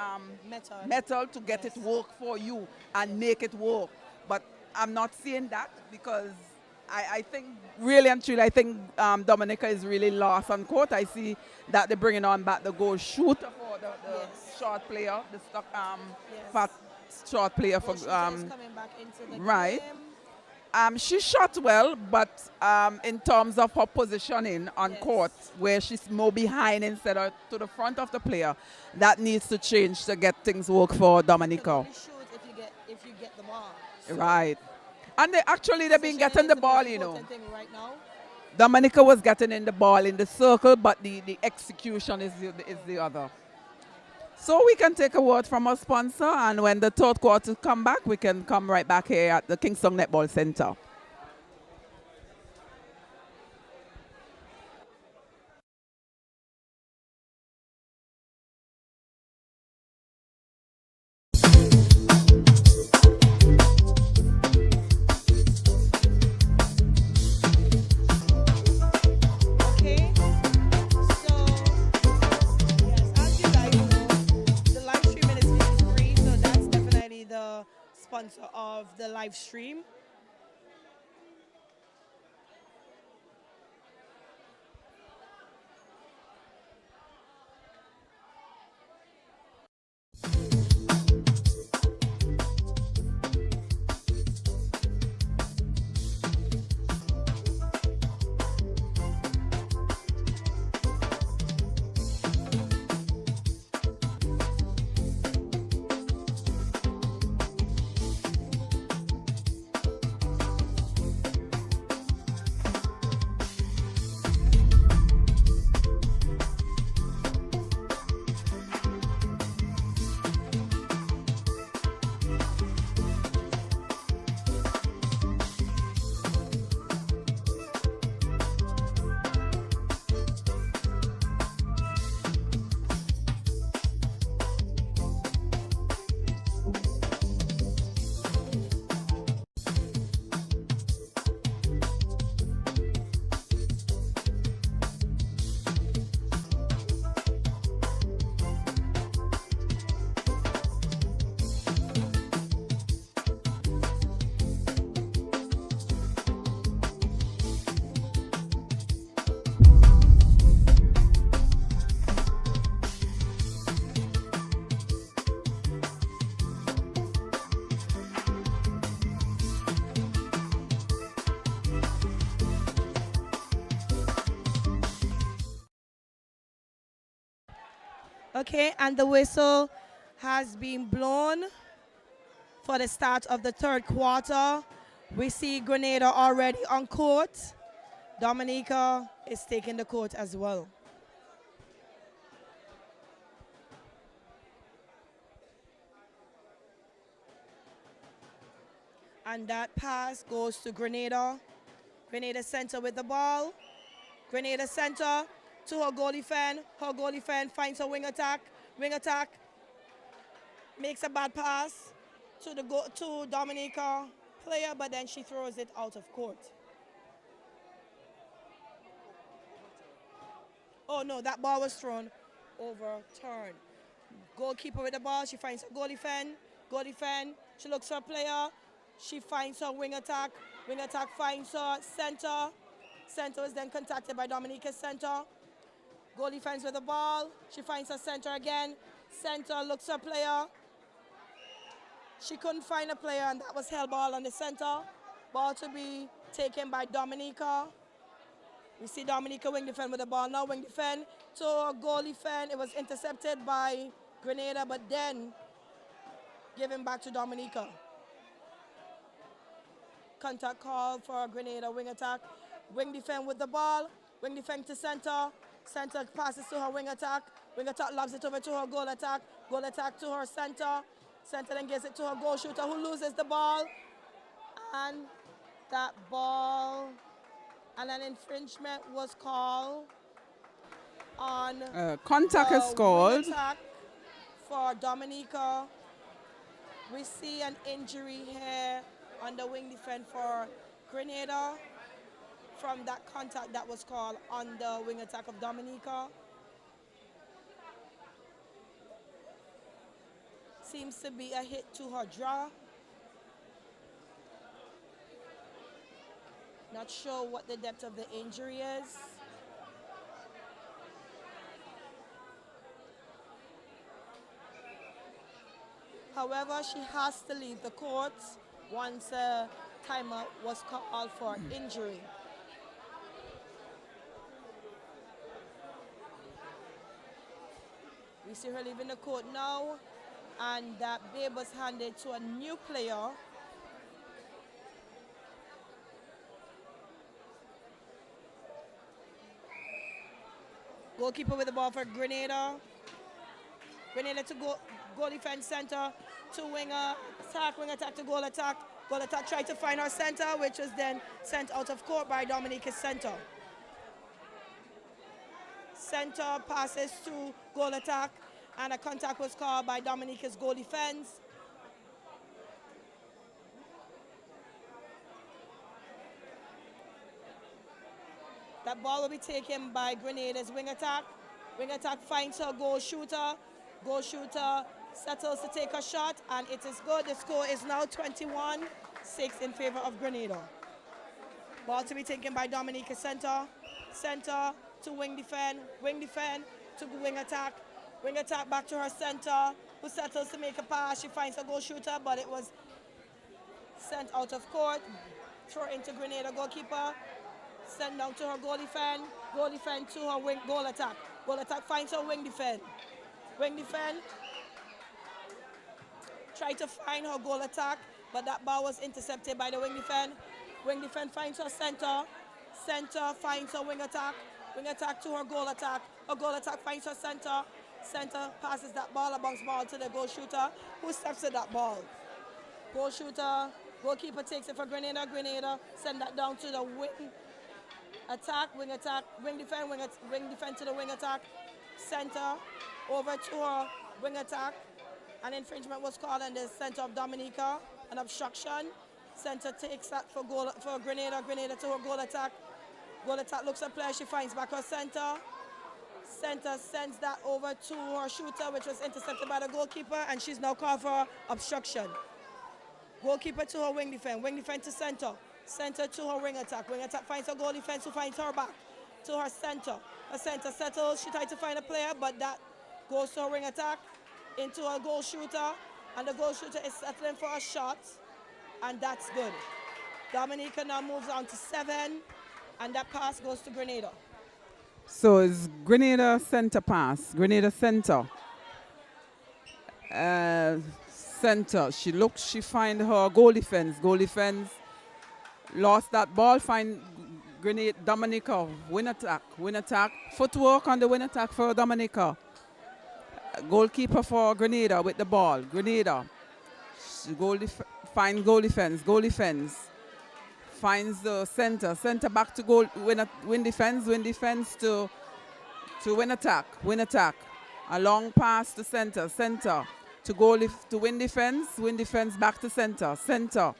method to get Yes. it work for you and make it work. But I'm not seeing that, because I think, really and truly, I think Dominica is really lost on court. I see that they're bringing on back the goal shooter for the Yes. short player, the stock Yes. fat short player Goal for shooter is coming back into the right. game. She shot well, but in terms of her positioning on Yes. court, where she's more behind instead of to the front of the player, that needs to change to get things work for You can Dominica. only shoot if you get the ball. So Right. And they've been getting positioning the is ball, most you know. important thing right now. Dominica was getting in the ball in the circle, but the execution is the other. So we can take a word from our sponsor, and when the third quarter come back, we can come right back here at the KINGSTOWN Netball Center. Okay, so yes, as you guys know, the live streaming is free, so that's definitely the sponsor of the live stream. Okay, and the whistle has been blown for the start of the third quarter. We see Grenada already on court. Dominica is taking the court as well. And that pass goes to Grenada. Grenada center with the ball. Grenada center to her goal defend. Her goal defend finds her wing attack. Wing attack makes a bad pass to Dominica player, but then she throws it out of court. Oh no, that ball was thrown overturned. Goalkeeper with the ball, she finds her goal defend. Goal defend, she looks for a player. She finds her wing attack. Wing attack finds her center. Center is then contacted by Dominica's center. Goal defense with the ball. She finds her center again. Center looks for a player. She couldn't find a player, and that was held ball on the center. Ball to be taken by Dominica. We see Dominica wing defend with the ball now. Wing defend to goal defend. It was intercepted by Grenada, but then given back to Dominica. Contact call for Grenada wing attack. Wing defend with the ball. Wing defend to center. Center passes to her wing attack. Wing attack lobs it over to her goal attack. Goal attack to her center. Center then gives it to her goal shooter who loses the ball. And that ball and an infringement was called on contact is called. Attack for Dominica. We see an injury here on the wing defense for Grenada from that contact that was called on the wing attack of Dominica. Seems to be a hit to her jaw. Not sure what the depth of the injury is. However, she has to leave the court once a timeout was called for injury. We see her leaving the court now, and that babe was handed to a new player. Goalkeeper with the ball for Grenada. Grenada to goal defense center to wing attack to goal attack. Goal attack tried to find her center, which was then sent out of court by Dominica's center. Center passes to goal attack, and a contact was called by Dominica's goal defense. That ball will be taken by Grenada's wing attack. Wing attack finds her goal shooter. Goal shooter settles to take a shot, and it is good. The score is now 21-6 in favor of Grenada. Ball to be taken by Dominica center. Center to wing defend to wing attack. Wing attack back to her center, who settles to make a pass. She finds a goal shooter, but it was sent out of court. Throw into Grenada goalkeeper. Send down to her goal defend to her wing goal attack. Goal attack finds her wing defend. Wing defend. Try to find her goal attack, but that ball was intercepted by the wing defend. Wing defend finds her center. Center finds her wing attack. Wing attack to her goal attack. Her goal attack finds her center. Center passes that ball, a bounce ball to the goal shooter, who steps to that ball. Goal shooter, goalkeeper takes it for Grenada. Grenada send that down to the wing attack, wing defend to the wing attack. Center over to her wing attack. An infringement was called in the center of Dominica, an obstruction. Center takes that for Grenada. Grenada to her goal attack. Goal attack looks at player, she finds back her center. Center sends that over to her shooter, which was intercepted by the goalkeeper, and she's now called for obstruction. Goalkeeper to her wing defend to center. Center to her wing attack finds her goal defense, who finds her back to her center. Her center settles, she tried to find a player, but that goes to her wing attack, into her goal shooter, and the goal shooter is settling for a shot, and that's good. Dominica now moves on to 7, and that pass goes to Grenada. So it's Grenada center pass. Grenada center. Center. She looks, she find her goal defense. Goal defense. Lost that ball, find Grenade, Dominica, win attack. Footwork on the win attack for Dominica. Goalkeeper for Grenada with the ball. Grenada, find goal defense. Finds the center back to goal, win defense to win attack. A long pass to center to goal to win defense back to center.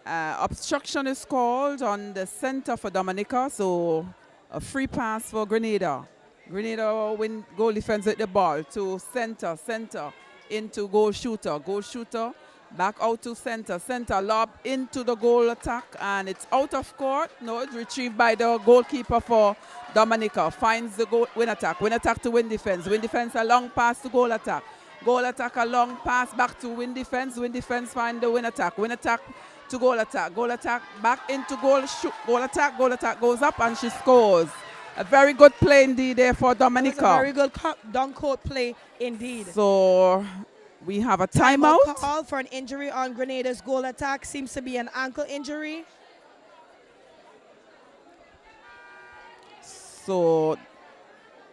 Obstruction is called on the center for Dominica, so a free pass for Grenada. Grenada win goal defense with the ball to center into goal shooter, back out to center lob into the goal attack, and it's out of court. No, it's retrieved by the goalkeeper for Dominica. Finds the win attack to win defense a long pass to goal attack a long pass back to win defense find the win attack to goal attack back into goal attack goes up and she scores. A very good play indeed there for Dominica. A very good down-court play indeed. So we have a timeout. Call for an injury on Grenada's goal attack. Seems to be an ankle injury. So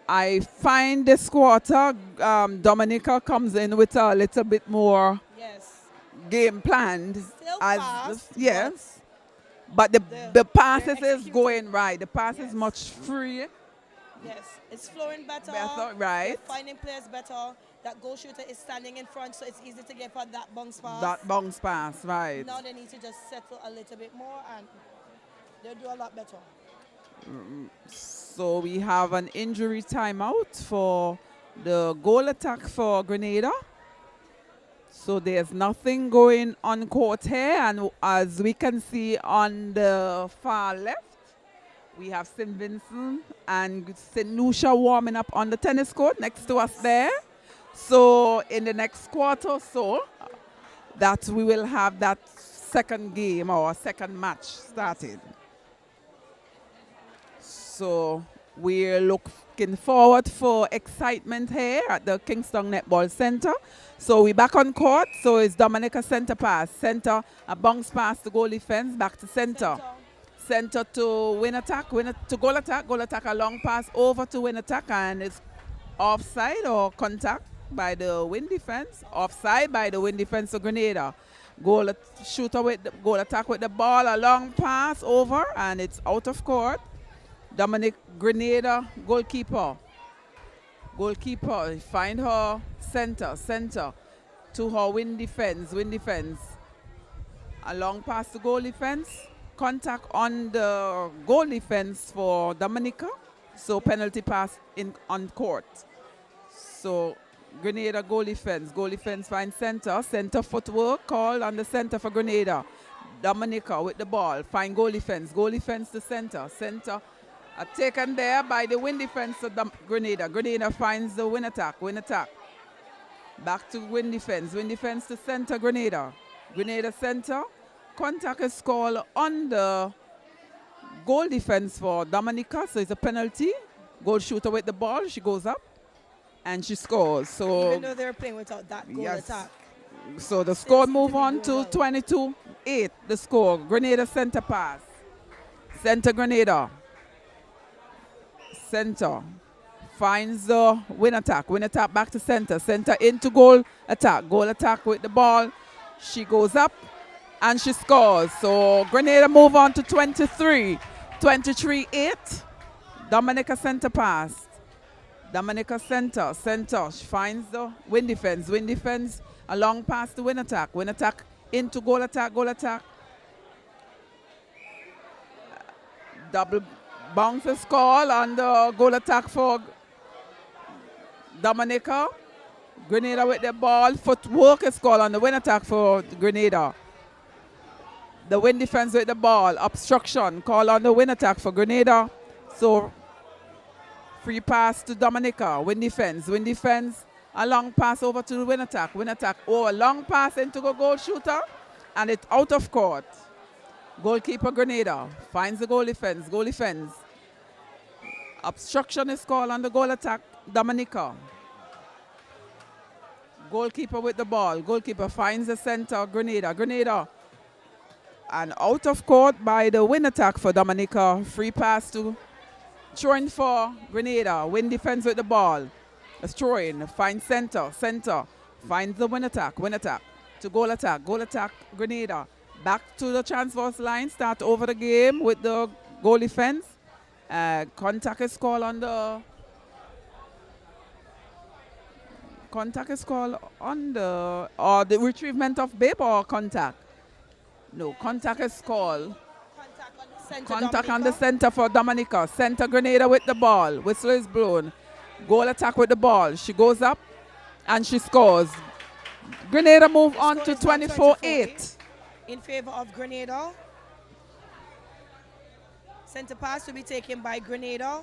I find this quarter Dominica comes in with a little bit more game planned. Still fast. Yes. But the passes is going right. The pass is much free. Yes, it's flowing better. Right. They're finding players better. That goal shooter is standing in front, so it's easy to get for that bounce pass. That bounce pass, right. Now they need to just settle a little bit more, and they'll do a lot better. So we have an injury timeout for the goal attack for Grenada. So there's nothing going on court here, and as we can see on the far left, we have St. Vincent and St. Lucia warming up on the tennis court next to us there. So in the next quarter or so, that we will have that second game or second match started. So we're looking forward for excitement here at the KINGSTOWN Netball Center. So we're back on court. So it's Dominica center pass. Center, a bounce pass to goal defense, back to center. Center to win attack, to goal attack, a long pass over to win attack, and it's offside or contact by the win defense. Offside by the win defense of Grenada. Shooter with the goal attack with the ball, a long pass over, and it's out of court. Grenada goalkeeper, find her center to her win defense. A long pass to goal defense, contact on the goal defense for Dominica, so penalty pass on court. So Grenada goal defense finds center footwork called on the center for Grenada. Dominica with the ball, find goal defense to center. Taken there by the win defense of Grenada. Grenada finds the win attack. Back to win defense to center Grenada. Grenada center. Contact is called on the goal defense for Dominica, so it's a penalty. Goal shooter with the ball, she goes up and she scores. So even though they're playing without that goal attack. So the score move on to 22-8. The score. Grenada center pass. Center Grenada. Center finds the win attack back to center into goal attack with the ball, she goes up and she scores. So Grenada move on to 23-8. Dominica center pass, Dominica center, she finds the win defense, a long pass to win attack into goal attack, double bounces call on the goal attack for Dominica. Grenada with the ball. Footwork is called on the win attack for Grenada. The win defense with the ball. Obstruction call on the win attack for Grenada. So free pass to Dominica. Win defense. A long pass over to the win attack. Oh, a long pass into the goal shooter. And it's out of court. Goalkeeper Grenada finds the goal defense. Obstruction is called on the goal attack, Dominica. Goalkeeper with the ball. Goalkeeper finds the center. Grenada. Grenada. And out of court by the win attack for Dominica. Free pass to throwing for Grenada. Win defense with the ball. Let's throw in. Find center. Center. Finds the win attack. Win attack. To goal attack. Goal attack. Grenada. Back to the transverse line. Start over the game with the goal defense. Contact is called on the... Contact is called on the... Or the retrievement of babe or contact? No, contact is called... Contact on the center. Contact on the center for Dominica. Center Grenada with the ball. Whistle is blown. Goal attack with the ball. She goes up and she scores. Grenada move on to 24-8. In favor of Grenada. Center pass will be taken by Grenada.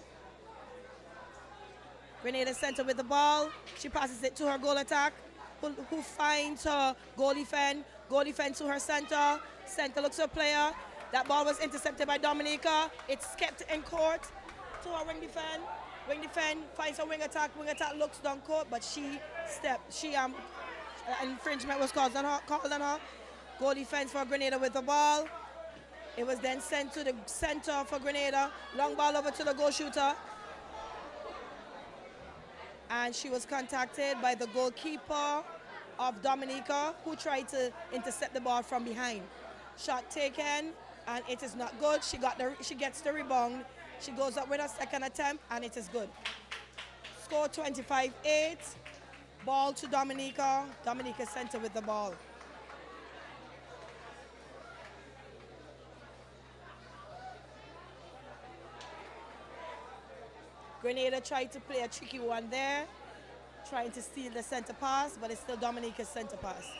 Grenada center with the ball. She passes it to her goal attack, who finds her goal defend. Goal defend to her center. Center looks for a player. That ball was intercepted by Dominica. It's kept in court to her wing defend. Wing defend finds her wing attack. Wing attack looks down court, but she stepped. Infringement was called on her. Goal defense for Grenada with the ball. It was then sent to the center for Grenada. Long ball over to the goal shooter. And she was contacted by the goalkeeper of Dominica, who tried to intercept the ball from behind. Shot taken, and it is not good. She gets the rebound. She goes up with a second attempt, and it is good. Score 25-8. Ball to Dominica. Dominica center with the ball. Grenada tried to play a tricky one there, trying to steal the center pass, but it's still Dominica's center pass.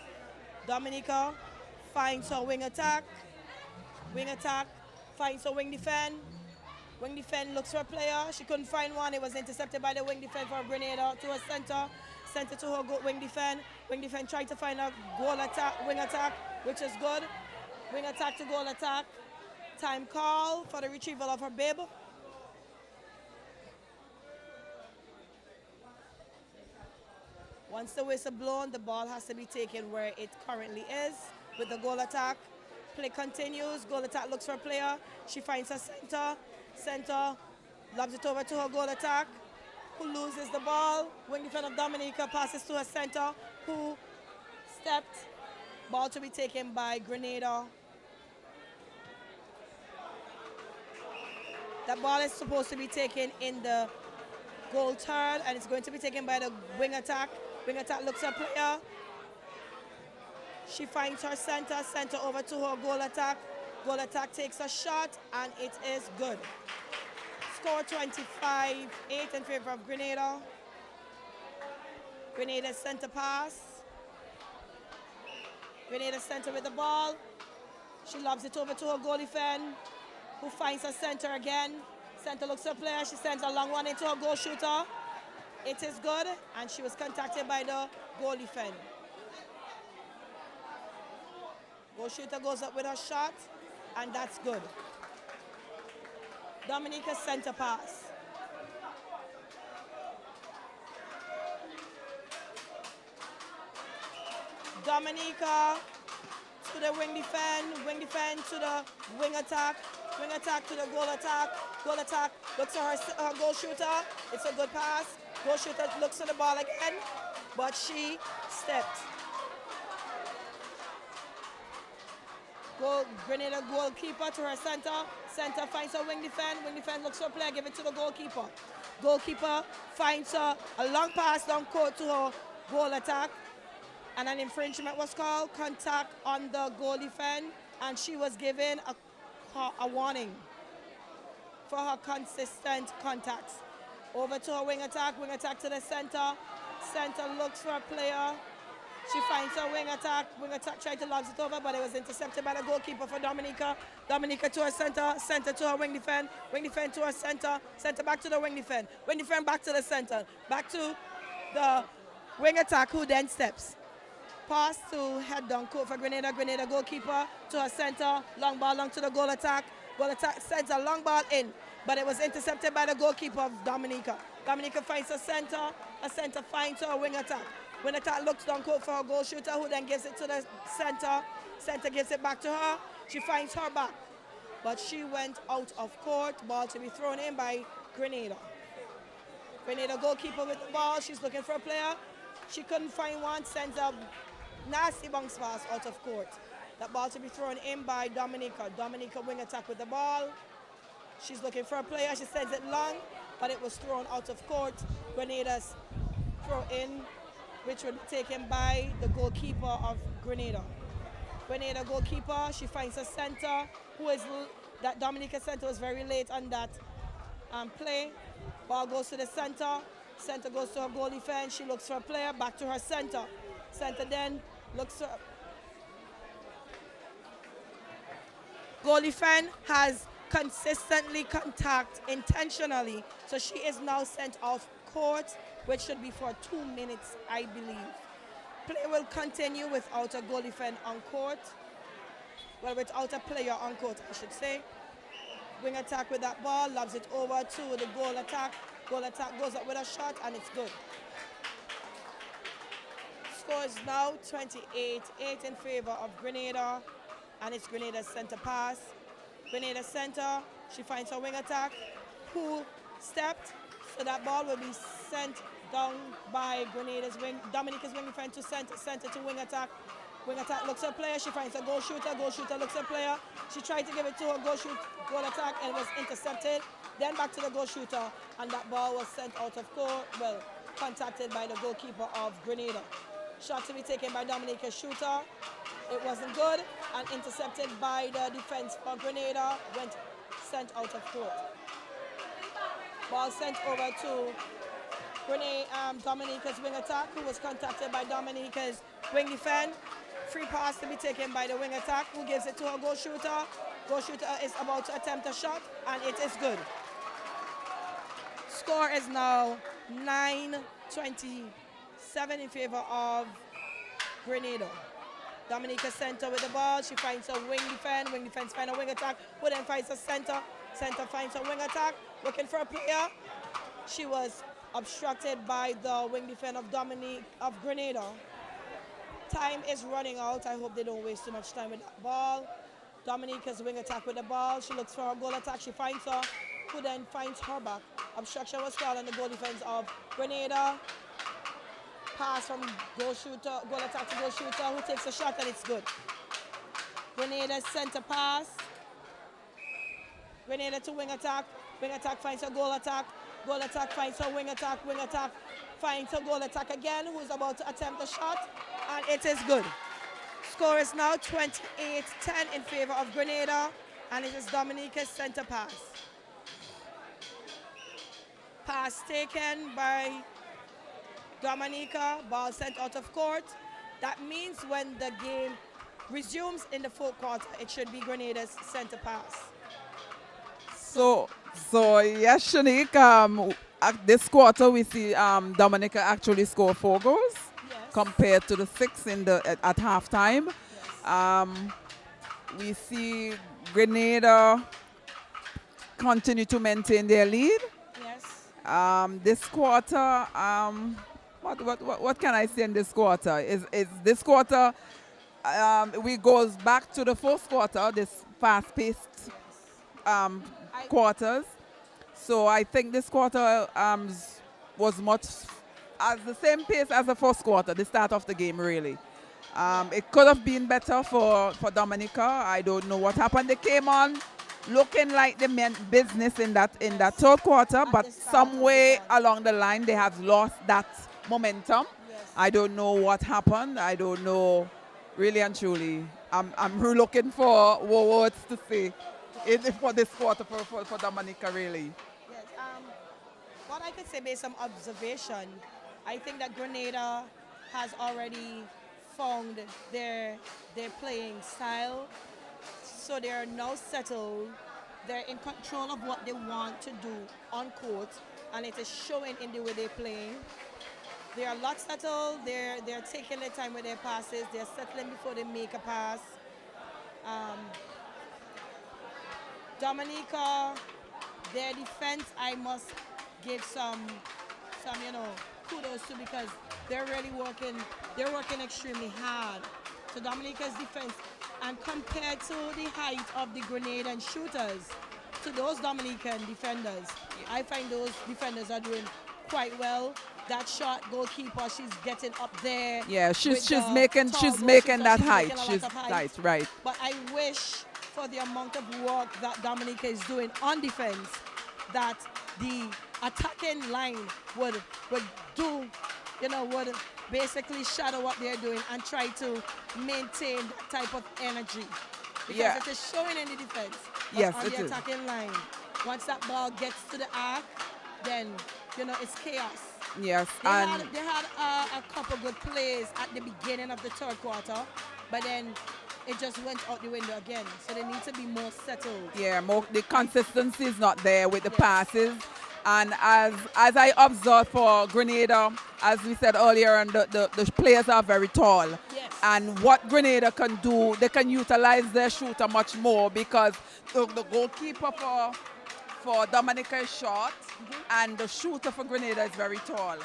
Dominica finds her wing attack. Wing attack finds her wing defend. Wing defend looks for a player. She couldn't find one. It was intercepted by the wing defend for Grenada to her center. Center to her wing defend. Wing defend tried to find a goal attack, wing attack, which is good. Wing attack to goal attack. Time call for the retrieval of her bib. Once the whistle blown, the ball has to be taken where it currently is with the goal attack. Play continues. Goal attack looks for a player. She finds her center. Center lobs it over to her goal attack, who loses the ball. Wing defender of Dominica passes to her center, who stepped. Ball to be taken by Grenada. That ball is supposed to be taken in the goal third, and it's going to be taken by the wing attack. Wing attack looks at player. She finds her center. Center over to her goal attack. Goal attack takes a shot, and it is good. Score 25-8 in favor of Grenada. Grenada center pass. Grenada center with the ball. She lobs it over to her goal defend, who finds her center again. Center looks at player. She sends a long one into her goal shooter. It is good, and she was contacted by the goal defend. Goal shooter goes up with her shot, and that's good. Dominica's center pass. Dominica to the wing defend to the wing attack to the goal attack looks at her goal shooter. It's a good pass. Goal shooter looks at the ball again, but she stepped. Grenada goalkeeper to her center. Center finds her wing defend looks for a player, give it to the goalkeeper. Goalkeeper finds her a long pass down court to her goal attack, and an infringement was called, contact on the goal defend, and she was given a warning for her consistent contacts. Over to her wing attack to the center. Center looks for a player. She finds her wing attack tried to lob it over, but it was intercepted by the goalkeeper for Dominica. Dominica to her center to her wing defend to her center back to the wing defend back to the center, back to the wing attack, who then steps. Pass to head down court for Grenada goalkeeper to her center, long ball long to the goal attack sends a long ball in, but it was intercepted by the goalkeeper of Dominica. Dominica finds a center finds her wing attack Winlott looks down court for her goal shooter, who then gives it to the center. Center gives it back to her. She finds her back. But she went out of court. Ball to be thrown in by Grenada. Grenada goalkeeper with the ball. She's looking for a player. She couldn't find one. Sends a nasty bounce pass out of court. That ball to be thrown in by Dominica. Dominica wing attack with the ball. She's looking for a player. She sends it long, but it was thrown out of court. Grenada's throw in, which would be taken by the goalkeeper of Grenada. Grenada goalkeeper, she finds a center, that Dominica center was very late on that play. Ball goes to the center. Center goes to her goal defense. She looks for a player, back to her center. Center then looks for... Goal defense has consistently contact intentionally, so she is now sent off court, which should be for 2 minutes, I believe. Play will continue without a goal defense on court. Well, without a player on court, I should say. Wing attack with that ball, lobs it over to the goal attack. Goal attack goes up with a shot, and it's good. Score is now 28-8 in favor of Grenada, and it's Grenada's center pass. Grenada center, she finds her wing attack, who stepped, so that ball will be sent down by Grenada's wing, Dominica's wing defense to center, center to wing attack. Wing attack looks at a player, she finds a goal shooter looks at a player. She tried to give it to her goal attack, and it was intercepted. Then back to the goal shooter, and that ball was sent out of court, well, contacted by the goalkeeper of Grenada. Shot to be taken by Dominica's shooter. It wasn't good, and intercepted by the defense for Grenada, went sent out of court. Ball sent over to Dominica's wing attack, who was contacted by Dominica's wing defense. Free pass to be taken by the wing attack, who gives it to her goal shooter. Goal shooter is about to attempt a shot, and it is good. Score is now 9-27 in favor of Grenada. Dominica center with the ball. She finds a wing defense finds a wing attack, who then finds a center. Center finds a wing attack, looking for a player. She was obstructed by the wing defense of Grenada. Time is running out. I hope they don't waste too much time with that ball. Dominica's wing attack with the ball. She looks for a goal attack. She finds her, who then finds her back. Obstruction was called on the goal defense of Grenada. Pass from goal attack to goal shooter, who takes a shot, and it's good. Grenada's center pass. Grenada to wing attack. Wing attack finds her goal attack. Goal attack finds her wing attack. Wing attack finds her goal attack again, who's about to attempt a shot, and it is good. Score is now 28-10 in favor of Grenada, and it is Dominica's center pass. Pass taken by Dominica, ball sent out of court. That means when the game resumes in the fourth quarter, it should be Grenada's center pass. So yes, Shanique, at this quarter we see Dominica actually score 4 goals, Yes. compared to the 6 at halftime. Yes. We see Grenada continue to maintain their lead. Yes. This quarter, what can I say in this quarter? Is this quarter we goes back to the first quarter, this fast-paced quarters. So I think this quarter was much as the same pace as the first quarter, the start of the game really. It could have been better for Dominica. I don't know what happened. They came on looking like they meant business in that third quarter, but some way along the line they have lost that momentum. Yes. I don't know what happened. I don't know, really and truly. I'm looking for words to say for this quarter for Dominica, really. Yes. What I could say based on observation, I think that Grenada has already found their playing style. So they are now settled. They're in control of what they want to do on court, and it is showing in the way they're playing. They are a lot settled. They're taking their time with their passes. They're settling before they make a pass. Dominica, their defense, I must give some kudos to, because they're really working. They're working extremely hard. So Dominica's defense, and compared to the height of the Grenadian shooters, to those Dominican defenders, I find those defenders are doing quite well. That shot goalkeeper, she's getting up there. Yeah, she's with the making tall she's goal making shooter. that She's height. making a lot She's of height. height, right. But I wish for the amount of work that Dominica is doing on defense, that the attacking line would do, would basically shadow what they're doing and try to maintain that type of energy. Because Yeah. it is showing in the defense. But Yes, on it the is. attacking line, once that ball gets to the arc, then, it's chaos. Yes, They and had a couple good plays at the beginning of the third quarter, but then it just went out the window again. So they need to be more settled. yeah, the consistency is not there with the Yes. passes. And as I observed for Grenada, as we said earlier, and the players are very tall. Yes. And what Grenada can do, they can utilize their shooter much more, because the goalkeeper for Dominica is short, and the shooter for Grenada is very tall.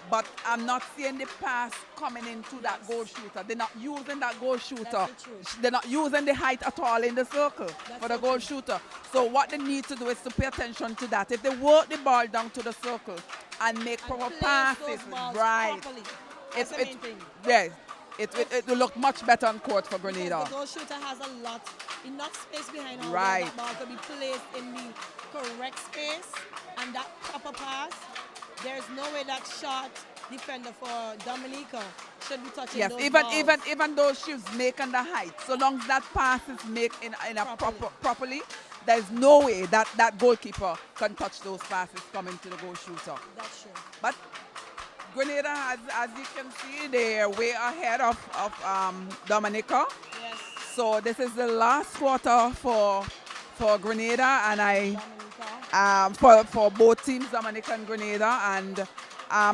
But I'm not seeing the pass coming into that goal shooter. They're not using that goal shooter. That's the truth. They're not using the height at all in the circle for the so goal true. shooter. So what they need to do is to pay attention to that. If they work the ball down to the circle and make And proper place passes, those balls right? properly. That's the main thing. Yes, it will look much better on court for Grenada. Because the goal shooter has enough space behind her Right. where that ball can be placed in the correct space, and that proper pass. There's no way that shot defender for Dominica should be touching Yes, those even balls. even though she's making the height, so long as that pass is made in a properly, there's no way that goalkeeper can touch those passes coming to the goal shooter. That's true. But Grenada, as you can see, they're way ahead of Dominica. Yes. So this is the last quarter for Grenada, and Dominica. for both teams, Dominica and Grenada, and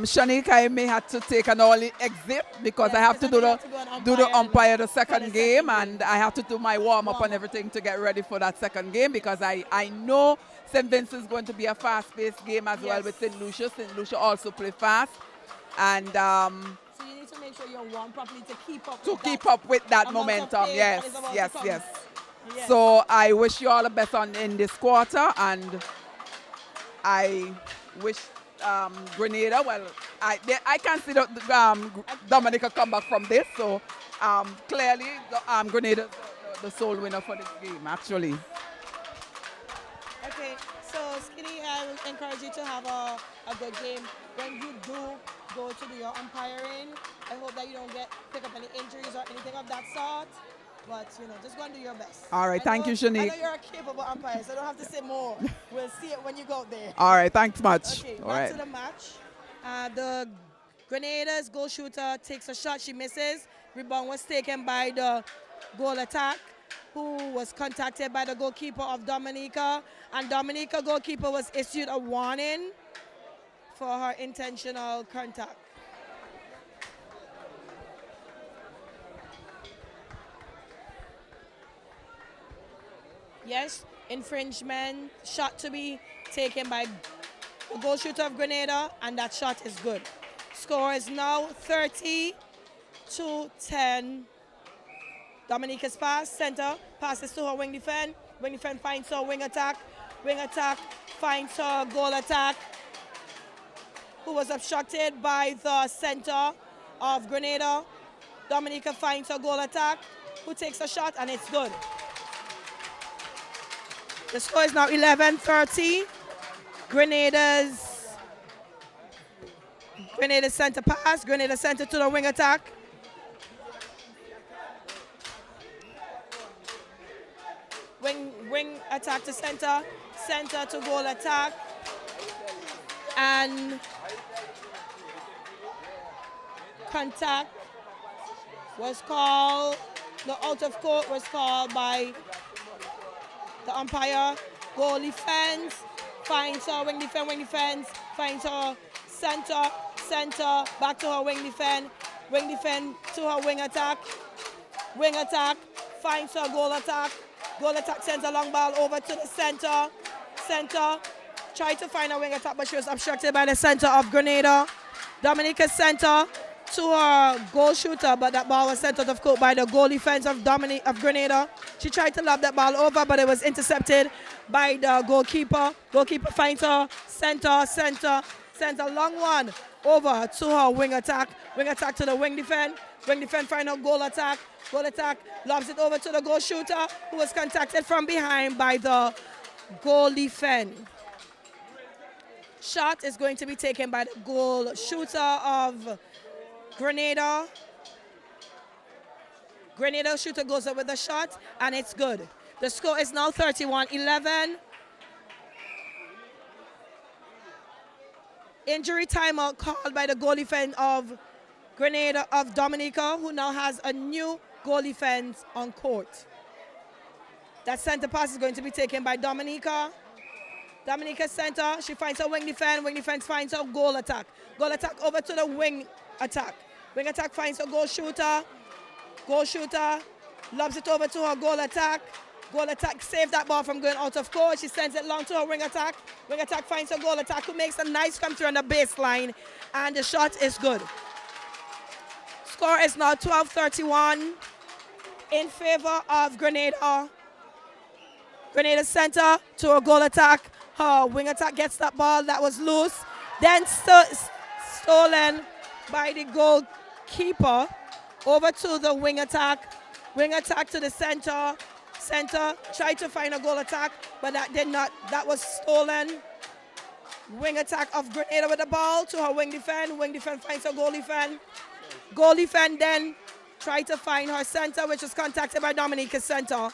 Shanique, I may have to take an early exit because Yes, I have to do because I the have to go and umpire the for second the game, second and I have to do my warm up and Warm-up. everything to get ready for that second game, because I know St. Vincent is going to be a fast-paced game as well Yes. with St. Lucia. St. Lucia also play fast, and So you need to make sure you're warm properly to keep up. to with keep that up with that amount of momentum. pace Yes, that is about to yes, come. yes. Yes. So I wish you all the best in this quarter, and I wish Grenada, well, I can see Dominica come back from this, so clearly Grenada the sole winner for this game, actually. Okay, so Skinny, I will encourage you to have a good game. When you do go to do your umpiring, I hope that you don't pick up any injuries or anything of that sort. But, just go and do your best. All right, thank you, I Shanique. know you're a capable umpire, so I don't have to say more. We'll see it when you go there. All right, thanks much. Okay, All back right. to the match. The Grenada's goal shooter takes a shot, she misses. Rebound was taken by the goal attack, who was contacted by the goalkeeper of Dominica. And Dominica goalkeeper was issued a warning for her intentional contact. Yes, infringement, shot to be taken by the goal shooter of Grenada, and that shot is good. Score is now 30-10. Dominica's pass, center, passes to her wing defend. Wing defend finds her wing attack. Wing attack finds her goal attack, who was obstructed by the center of Grenada. Dominica finds her goal attack, who takes a shot, and it's good. The score is now 11-30. Grenada's center pass. Grenada center to the wing attack. Wing attack to center. Center to goal attack. And contact was called. The out of court was called by the umpire. Goal defense, finds her wing defense, finds her center, back to her wing defend to her wing attack, finds her goal attack sends a long ball over to the center, tried to find a wing attack, but she was obstructed by the center of Grenada. Dominica's center to her goal shooter, but that ball was sent out of court by the goal defense of Grenada. She tried to lob that ball over, but it was intercepted by the goalkeeper. Goalkeeper finds her, sends a long one over to her wing attack. Wing attack to the wing defense. Wing defense find her goal attack. Goal attack, lobs it over to the goal shooter, who was contacted from behind by the goal defense. Shot is going to be taken by the goal shooter of Grenada. Grenada shooter goes up with a shot, and it's good. The score is now 31-11. Injury timeout called by the goal defense of Grenada of Dominica, who now has a new goal defense on court. That center pass is going to be taken by Dominica. Dominica center, she finds her wing defense finds her goal attack. Goal attack over to the wing attack. Wing attack finds her goal shooter lobs it over to her goal attack. Goal attack saves that ball from going out of court. She sends it long to her wing attack. Wing attack finds her goal attack, who makes a nice come through on the baseline, and the shot is good. Score is now 12-31 in favor of Grenada. Grenada center to a goal attack. Her wing attack gets that ball that was loose, then stolen by the goalkeeper over to the wing attack. Wing attack to the center. Center tried to find a goal attack, but that did not. That was stolen. Wing attack of Grenada with the ball to her wing defense. Wing defense finds her goal defense. Goal defense then tried to find her center, which was contacted by Dominica's center.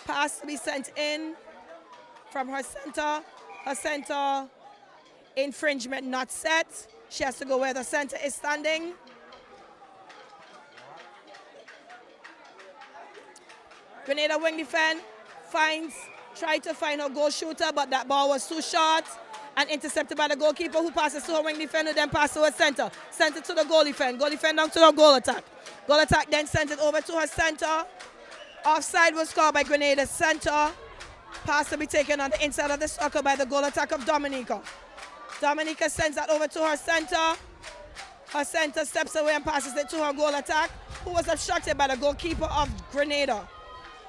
Pass to be sent in from her center. Her center infringement not set. She has to go where the center is standing. Grenada wing defense tried to find her goal shooter, but that ball was too short and intercepted by the goalkeeper, who passes to her wing defense, who then passes to her center. Sent it to the goal defense. Goal defense down to the goal attack. Goal attack then sent it over to her center. Offside was called by Grenada's center. Pass to be taken on the inside of the circle by the goal attack of Dominica. Dominica sends that over to her center. Her center steps away and passes it to her goal attack, who was obstructed by the goalkeeper of Grenada.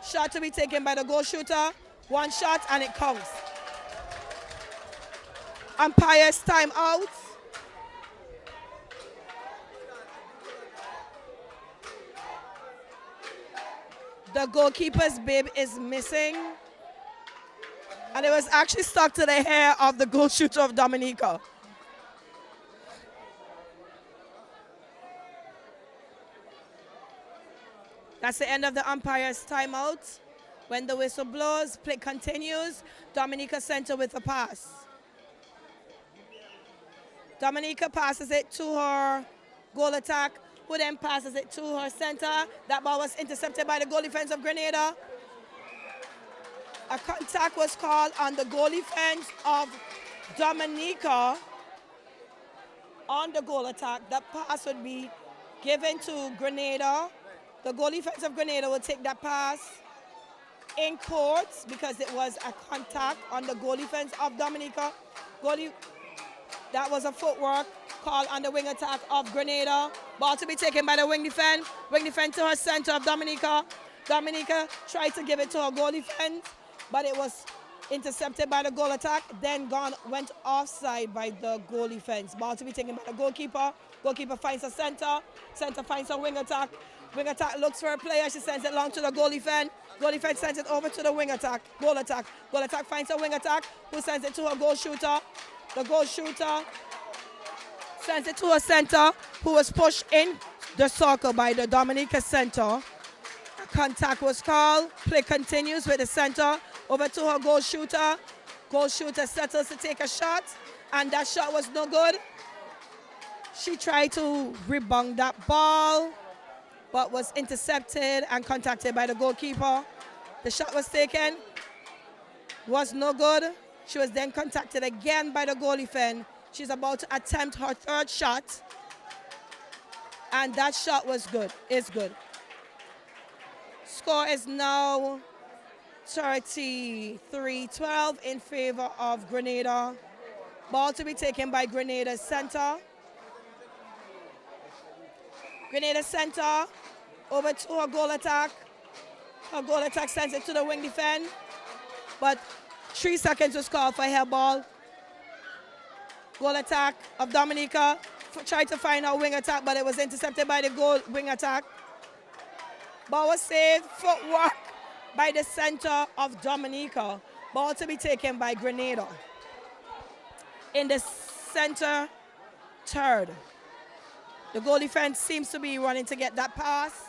Shot to be taken by the goal shooter. One shot and it counts. Umpire's time out. The goalkeeper's bib is missing, and it was actually stuck to the hair of the goal shooter of Dominica. That's the end of the umpire's timeout. When the whistle blows, play continues. Dominica center with a pass. Dominica passes it to her goal attack, who then passes it to her center. That ball was intercepted by the goal defense of Grenada. A contact was called on the goal defense of Dominica on the goal attack. That pass would be given to Grenada. The goal defense of Grenada will take that pass in court because it was a contact on the goal defense of Dominica. That was a footwork call on the wing attack of Grenada. Ball to be taken by the wing defense. Wing defense to her center of Dominica. Dominica tried to give it to her goal defense, but it was intercepted by the goal attack, then went offside by the goal defense. Ball to be taken by the goalkeeper. Goalkeeper finds a center. Center finds her wing attack. Wing attack looks for a player. She sends it long to the goal defense. Goal defense sends it over to the wing attack. Goal attack. Goal attack finds her wing attack, who sends it to her goal shooter. The goal shooter sends it to her center, who was pushed in the circle by the Dominica center. A contact was called. Play continues with the center over to her goal shooter. Goal shooter settles to take a shot, and that shot was no good. She tried to rebound that ball, but was intercepted and contacted by the goalkeeper. The shot was taken, was no good. She was then contacted again by the goal defense. She's about to attempt her third shot, and that shot was good, is good. Score is now 33-12 in favor of Grenada. Ball to be taken by Grenada's center. Grenada center over to her goal attack. Her goal attack sends it to the wing defend. But 3 seconds was called for hair ball. Goal attack of Dominica. Tried to find her wing attack, but it was intercepted by the goal wing attack. Ball was saved. Footwork by the center of Dominica. Ball to be taken by Grenada. In the center third. The goal defense seems to be running to get that pass.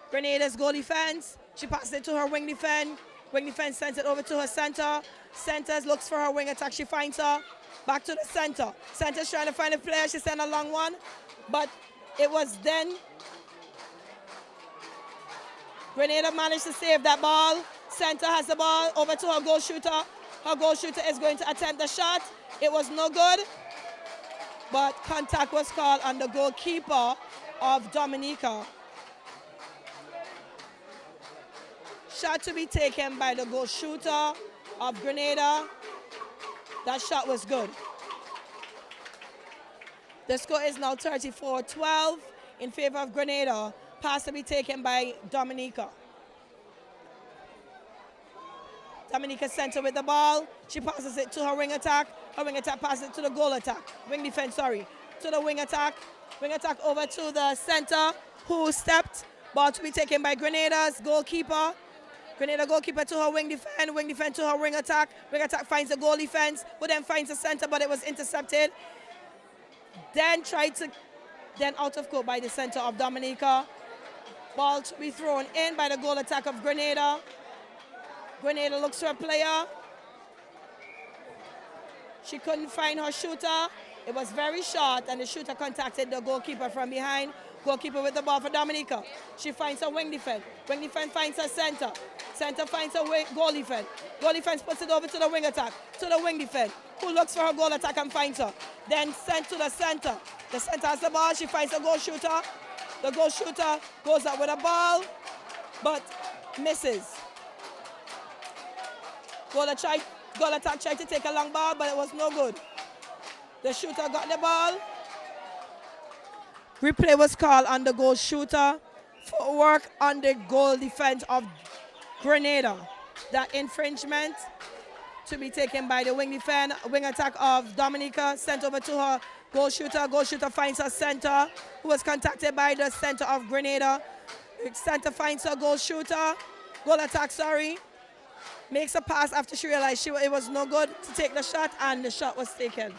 Grenada's goal defense. She passes it to her wing defense. Wing defense sends it over to her center. Center looks for her wing attack. She finds her. Back to the center. Center's trying to find a player. She sent a long one. But it was then Grenada managed to save that ball. Center has the ball over to her goal shooter. Her goal shooter is going to attempt the shot. It was no good. But contact was called on the goalkeeper of Dominica. Shot to be taken by the goal shooter of Grenada. That shot was good. The score is now 34-12 in favor of Grenada. Pass to be taken by Dominica. Dominica center with the ball. She passes it to her wing attack. Her wing attack passes it to the goal attack. Wing defense, sorry. To the wing attack. Wing attack over to the center who stepped. Ball to be taken by Grenada's goalkeeper. Grenada goalkeeper to her wing defense. Wing defense to her wing attack. Wing attack finds the goal defense, who then finds the center, but it was intercepted. Then out of court by the center of Dominica. Ball to be thrown in by the goal attack of Grenada. Grenada looks for a player. She couldn't find her shooter. It was very short, and the shooter contacted the goalkeeper from behind. Goalkeeper with the ball for Dominica. She finds her wing defense. Wing defense finds her center. Center finds her goal defense. Goal defense puts it over to the wing attack, to the wing defense, who looks for her goal attack and finds her. Then sent to the center. The center has the ball. She finds a goal shooter. The goal shooter goes up with a ball, but misses. Goal attack tried to take a long ball, but it was no good. The shooter got the ball. Replay was called on the goal shooter. Footwork on the goal defense of Grenada. That infringement to be taken by the wing defense. Wing attack of Dominica sent over to her goal shooter. Goal shooter finds her center, who was contacted by the center of Grenada. Center finds her goal shooter. Goal attack, sorry. Makes a pass after she realized it was no good to take the shot, and the shot was taken.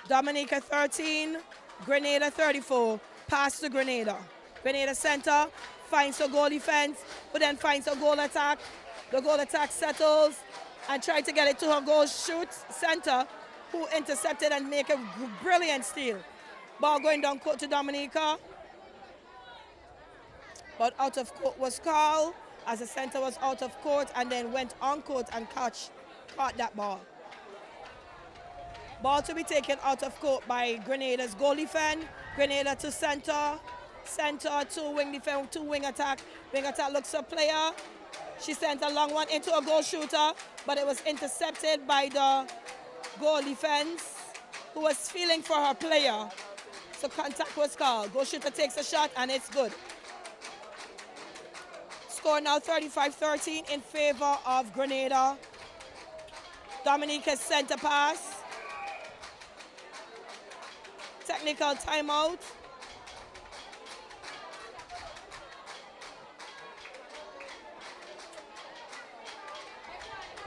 Dominica 13, Grenada 34. Pass to Grenada. Grenada center finds her goal defense, who then finds her goal attack. The goal attack settles and tried to get it to her goal shoot center, who intercepted and make a brilliant steal. Ball going down court to Dominica. But out of court was called, as the center was out of court and then went on court and caught that ball. Ball to be taken out of court by Grenada's goal defense. Grenada to center. Center to wing defense, to wing attack. Wing attack looks for a player. She sent a long one into a goal shooter, but it was intercepted by the goal defense, who was feeling for her player. So contact was called. Goal shooter takes a shot, and it's good. Score now 35-13 in favor of Grenada. Dominica's center pass. Technical timeout.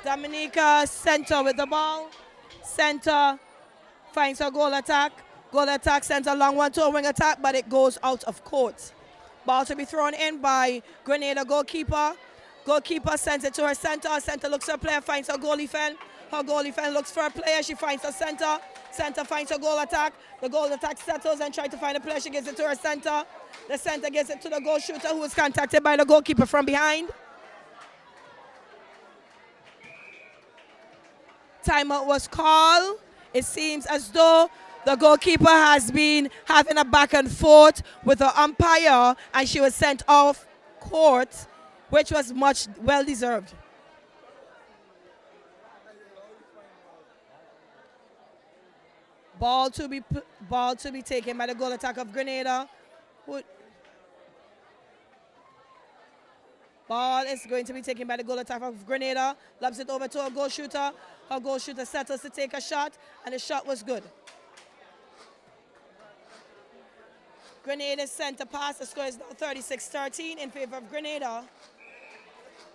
Dominica center with the ball. Center finds her goal attack. Goal attack sends a long one to a wing attack, but it goes out of court. Ball to be thrown in by Grenada goalkeeper. Goalkeeper sends it to her center. Center looks for a player, finds her goal defense. Her goal defense looks for a player. She finds her center. Center finds her goal attack. The goal attack settles and tries to find a player. She gives it to her center. The center gives it to the goal shooter, who is contacted by the goalkeeper from behind. Timeout was called. It seems as though the goalkeeper has been having a back and forth with the umpire, and she was sent off court, which was much well deserved. Ball to be taken by the goal attack of Grenada. Ball is going to be taken by the goal attack of Grenada. Lobs it over to her goal shooter. Her goal shooter settles to take a shot, and the shot was good. Grenada's center pass. The score is now 36-13 in favor of Grenada.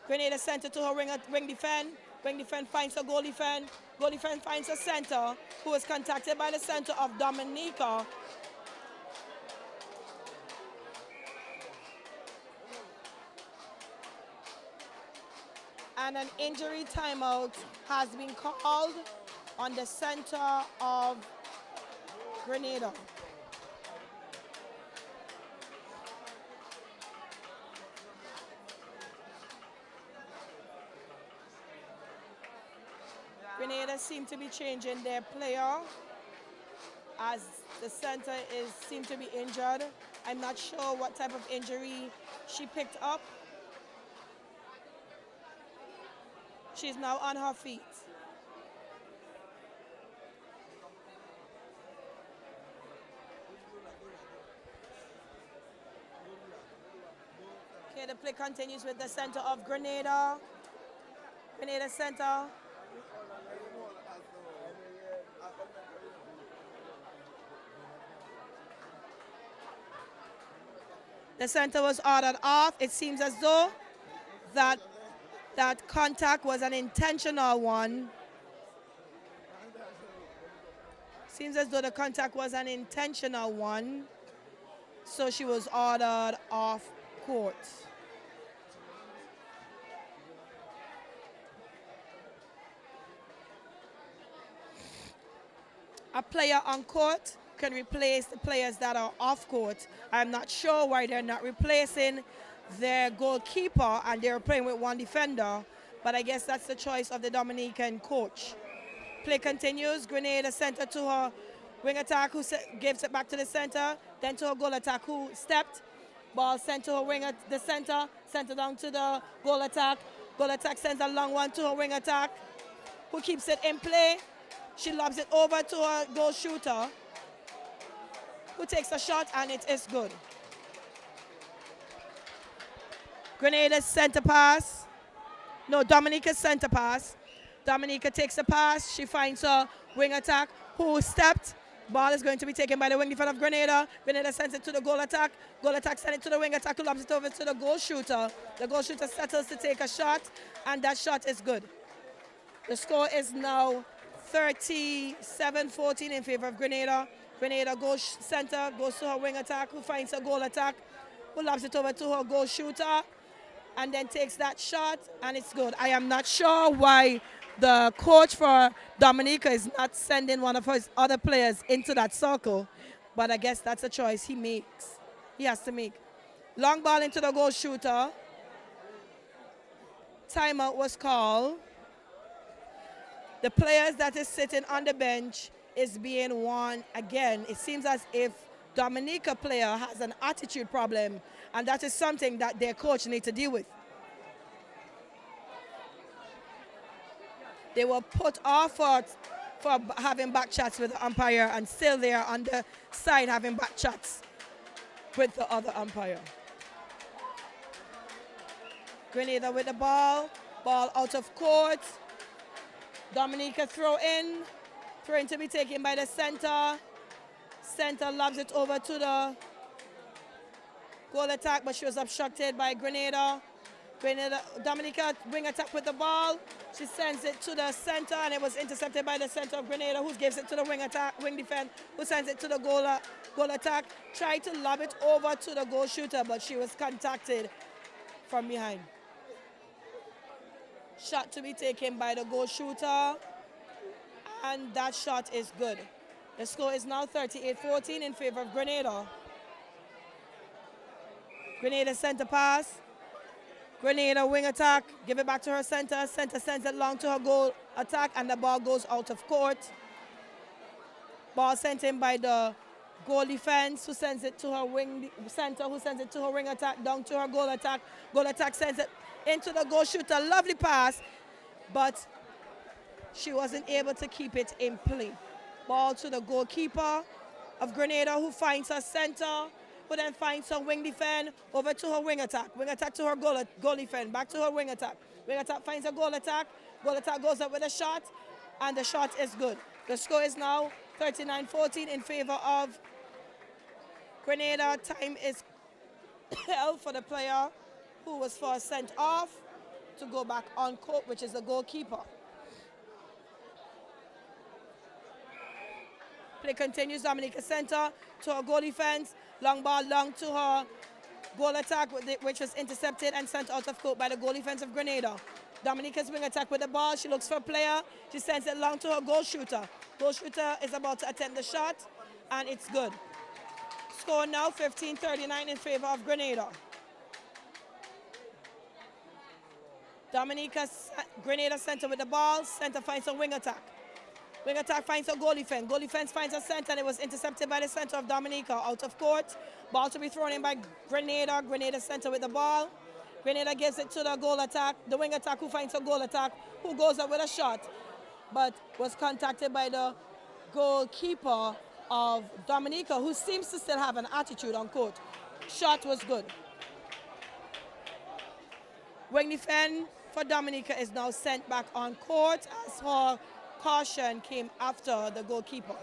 Grenada center to her wing defend. Wing defend finds her goal defend. Goal defend finds her center, who is contacted by the center of Dominica. And an injury timeout has been called on the center of Grenada. Grenada seem to be changing their player as the center seem to be injured. I'm not sure what type of injury she picked up. She's now on her feet. Okay, the play continues with the center of Grenada. Grenada center. The center was ordered off. It seems as though that contact was an intentional one. Seems as though the contact was an intentional one. So she was ordered off court. A player on court can replace the players that are off court. I'm not sure why they're not replacing their goalkeeper and they're playing with one defender, but I guess that's the choice of the Dominican coach. Play continues. Grenada center to her wing attack, who gives it back to the center, then to her goal attack, who stepped. Ball sent to her wing at the center down to the goal attack. Goal attack sends a long one to her wing attack, who keeps it in play. She lobs it over to her goal shooter, who takes a shot, and it is good. Grenada's center pass. No, Dominica's center pass. Dominica takes the pass. She finds her wing attack, who stepped. Ball is going to be taken by the wing defender of Grenada. Grenada sends it to the goal attack. Goal attack sends it to the wing attack, who lobs it over to the goal shooter. The goal shooter settles to take a shot, and that shot is good. The score is now 37-14 in favor of Grenada. Grenada goes center, goes to her wing attack, who finds her goal attack, who lobs it over to her goal shooter, and then takes that shot, and it's good. I am not sure why the coach for Dominica is not sending one of his other players into that circle, but I guess that's a choice he makes. He has to make. Long ball into the goal shooter. Timeout was called. The players that is sitting on the bench is being warned again. It seems as if Dominica player has an attitude problem, and that is something that their coach needs to deal with. They were put off for having back chats with the umpire, and still they are on the side having back chats with the other umpire. Grenada with the ball out of court. Dominica throw in to be taken by the center. Center lobs it over to the goal attack, but she was obstructed by Grenada. Dominica wing attack with the ball. She sends it to the center, and it was intercepted by the center of Grenada, who gives it to the wing defense, who sends it to the goal attack. Tried to lob it over to the goal shooter, but she was contacted from behind. Shot to be taken by the goal shooter, and that shot is good. The score is now 38-14 in favor of Grenada. Grenada center pass. Grenada wing attack, give it back to her center. Center sends it long to her goal attack, and the ball goes out of court. Ball sent in by the goal defense, who sends it to her wing center, who sends it to her wing attack, down to her goal attack. Goal attack sends it into the goal shooter. Lovely pass, but she wasn't able to keep it in play. Ball to the goalkeeper of Grenada, who finds her center, who then finds her wing defend, over to her wing attack. Wing attack to her goal defend, back to her wing attack. Wing attack finds a goal attack goes up with a shot, and the shot is good. The score is now 39-14 in favor of Grenada. Time is held for the player who was first sent off to go back on court, which is the goalkeeper. Play continues. Dominica center to her goal defense. Long ball long to her goal attack, which was intercepted and sent out of court by the goal defense of Grenada. Dominica's wing attack with the ball. She looks for a player. She sends it long to her goal shooter. Goal shooter is about to attempt the shot, and it's good. Score now 15-39 in favor of Grenada. Grenada center with the ball. Center finds a wing attack. Wing attack finds a goal defense. Goal defense finds a center, and it was intercepted by the center of Dominica. Out of court. Ball to be thrown in by Grenada. Grenada center with the ball. Grenada gives it to the goal attack. The wing attack who finds a goal attack, who goes up with a shot, but was contacted by the goalkeeper of Dominica, who seems to still have an attitude on court. Shot was good. Wing defend for Dominica is now sent back on court as her caution came after the goalkeeper.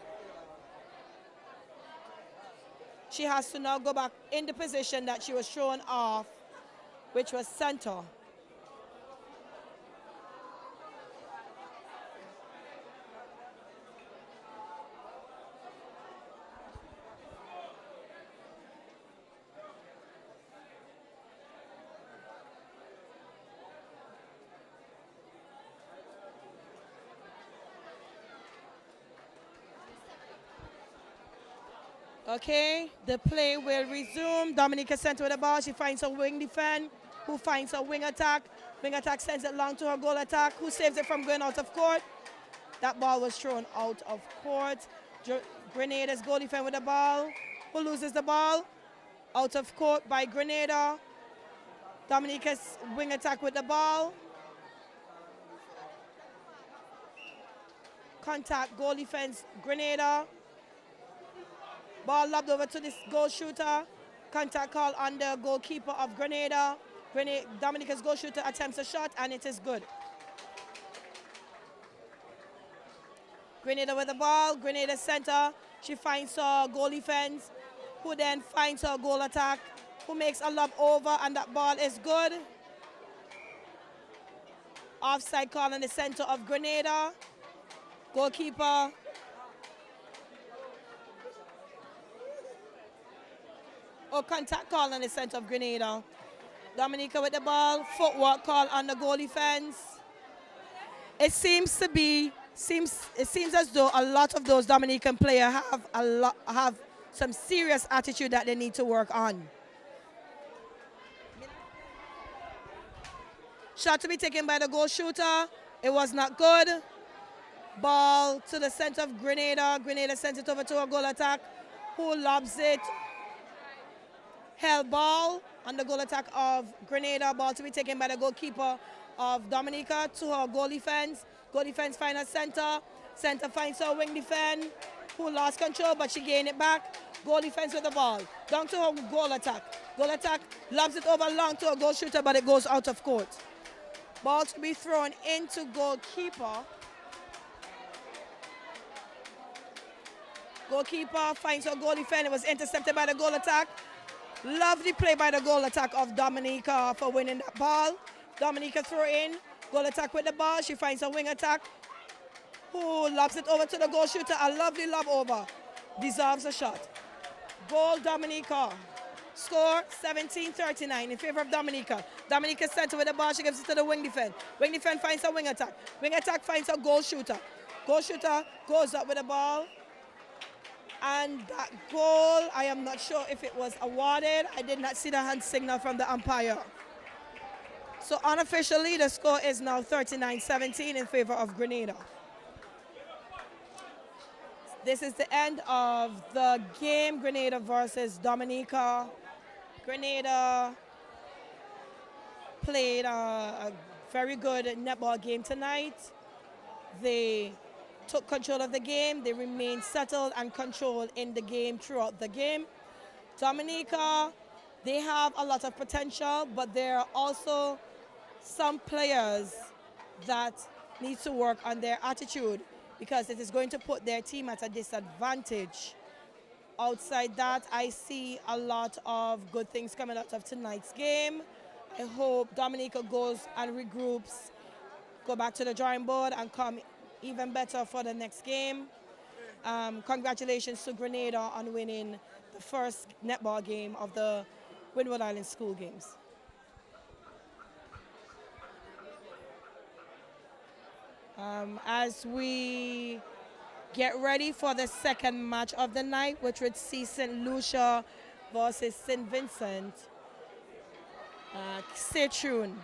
She has to now go back in the position that she was thrown off, which was center. Okay, the play will resume. Dominica center with the ball. She finds her wing defend, who finds her wing attack. Wing attack sends it long to her goal attack, who saves it from going out of court. That ball was thrown out of court. Grenada's goal defend with the ball, who loses the ball. Out of court by Grenada. Dominica's wing attack with the ball. Contact goal defense Grenada. Ball lobbed over to this goal shooter. Contact call on the goalkeeper of Grenada. Dominica's goal shooter attempts a shot, and it is good. Grenada with the ball. Grenada center. She finds her goal defense, who then finds her goal attack, who makes a lob over, and that ball is good. Offside call in the center of Grenada. Goalkeeper. Contact call on the center of Grenada. Dominica with the ball. Footwork call on the goal defense. It seems as though a lot of those Dominican players have some serious attitude that they need to work on. Shot to be taken by the goal shooter. It was not good. Ball to the center of Grenada. Grenada sends it over to her goal attack, who lobs it. Held ball on the goal attack of Grenada. Ball to be taken by the goalkeeper of Dominica to her goal defense. Goal defense finds her center. Center finds her wing defend, who lost control, but she gained it back. Goal defense with the ball. Down to her goal attack. Goal attack lobs it over long to a goal shooter, but it goes out of court. Ball to be thrown into goalkeeper. Goalkeeper finds her goal defend. It was intercepted by the goal attack. Lovely play by the goal attack of Dominica for winning that ball. Dominica throw in. Goal attack with the ball. She finds her wing attack, who lobs it over to the goal shooter. A lovely lob over. Deserves a shot. Goal Dominica. Score 17-39 in favor of Dominica. Dominica center with the ball. She gives it to the wing defense. Wing defense finds her wing attack. Wing attack finds her goal shooter. Goal shooter goes up with the ball. And that goal, I am not sure if it was awarded. I did not see the hand signal from the umpire. So unofficially, the score is now 39-17 in favor of Grenada. This is the end of the game, Grenada versus Dominica. Grenada played a very good netball game tonight. They took control of the game. They remained settled and controlled in the game throughout the game. Dominica, they have a lot of potential, but there are also some players that need to work on their attitude because it is going to put their team at a disadvantage. Outside that, I see a lot of good things coming out of tonight's game. I hope Dominica goes and regroups, go back to the drawing board and come even better for the next game. Congratulations to Grenada on winning the first netball game of the Windward Island School Games. As we get ready for the second match of the night, which would see St. Lucia versus St. Vincent, stay tuned.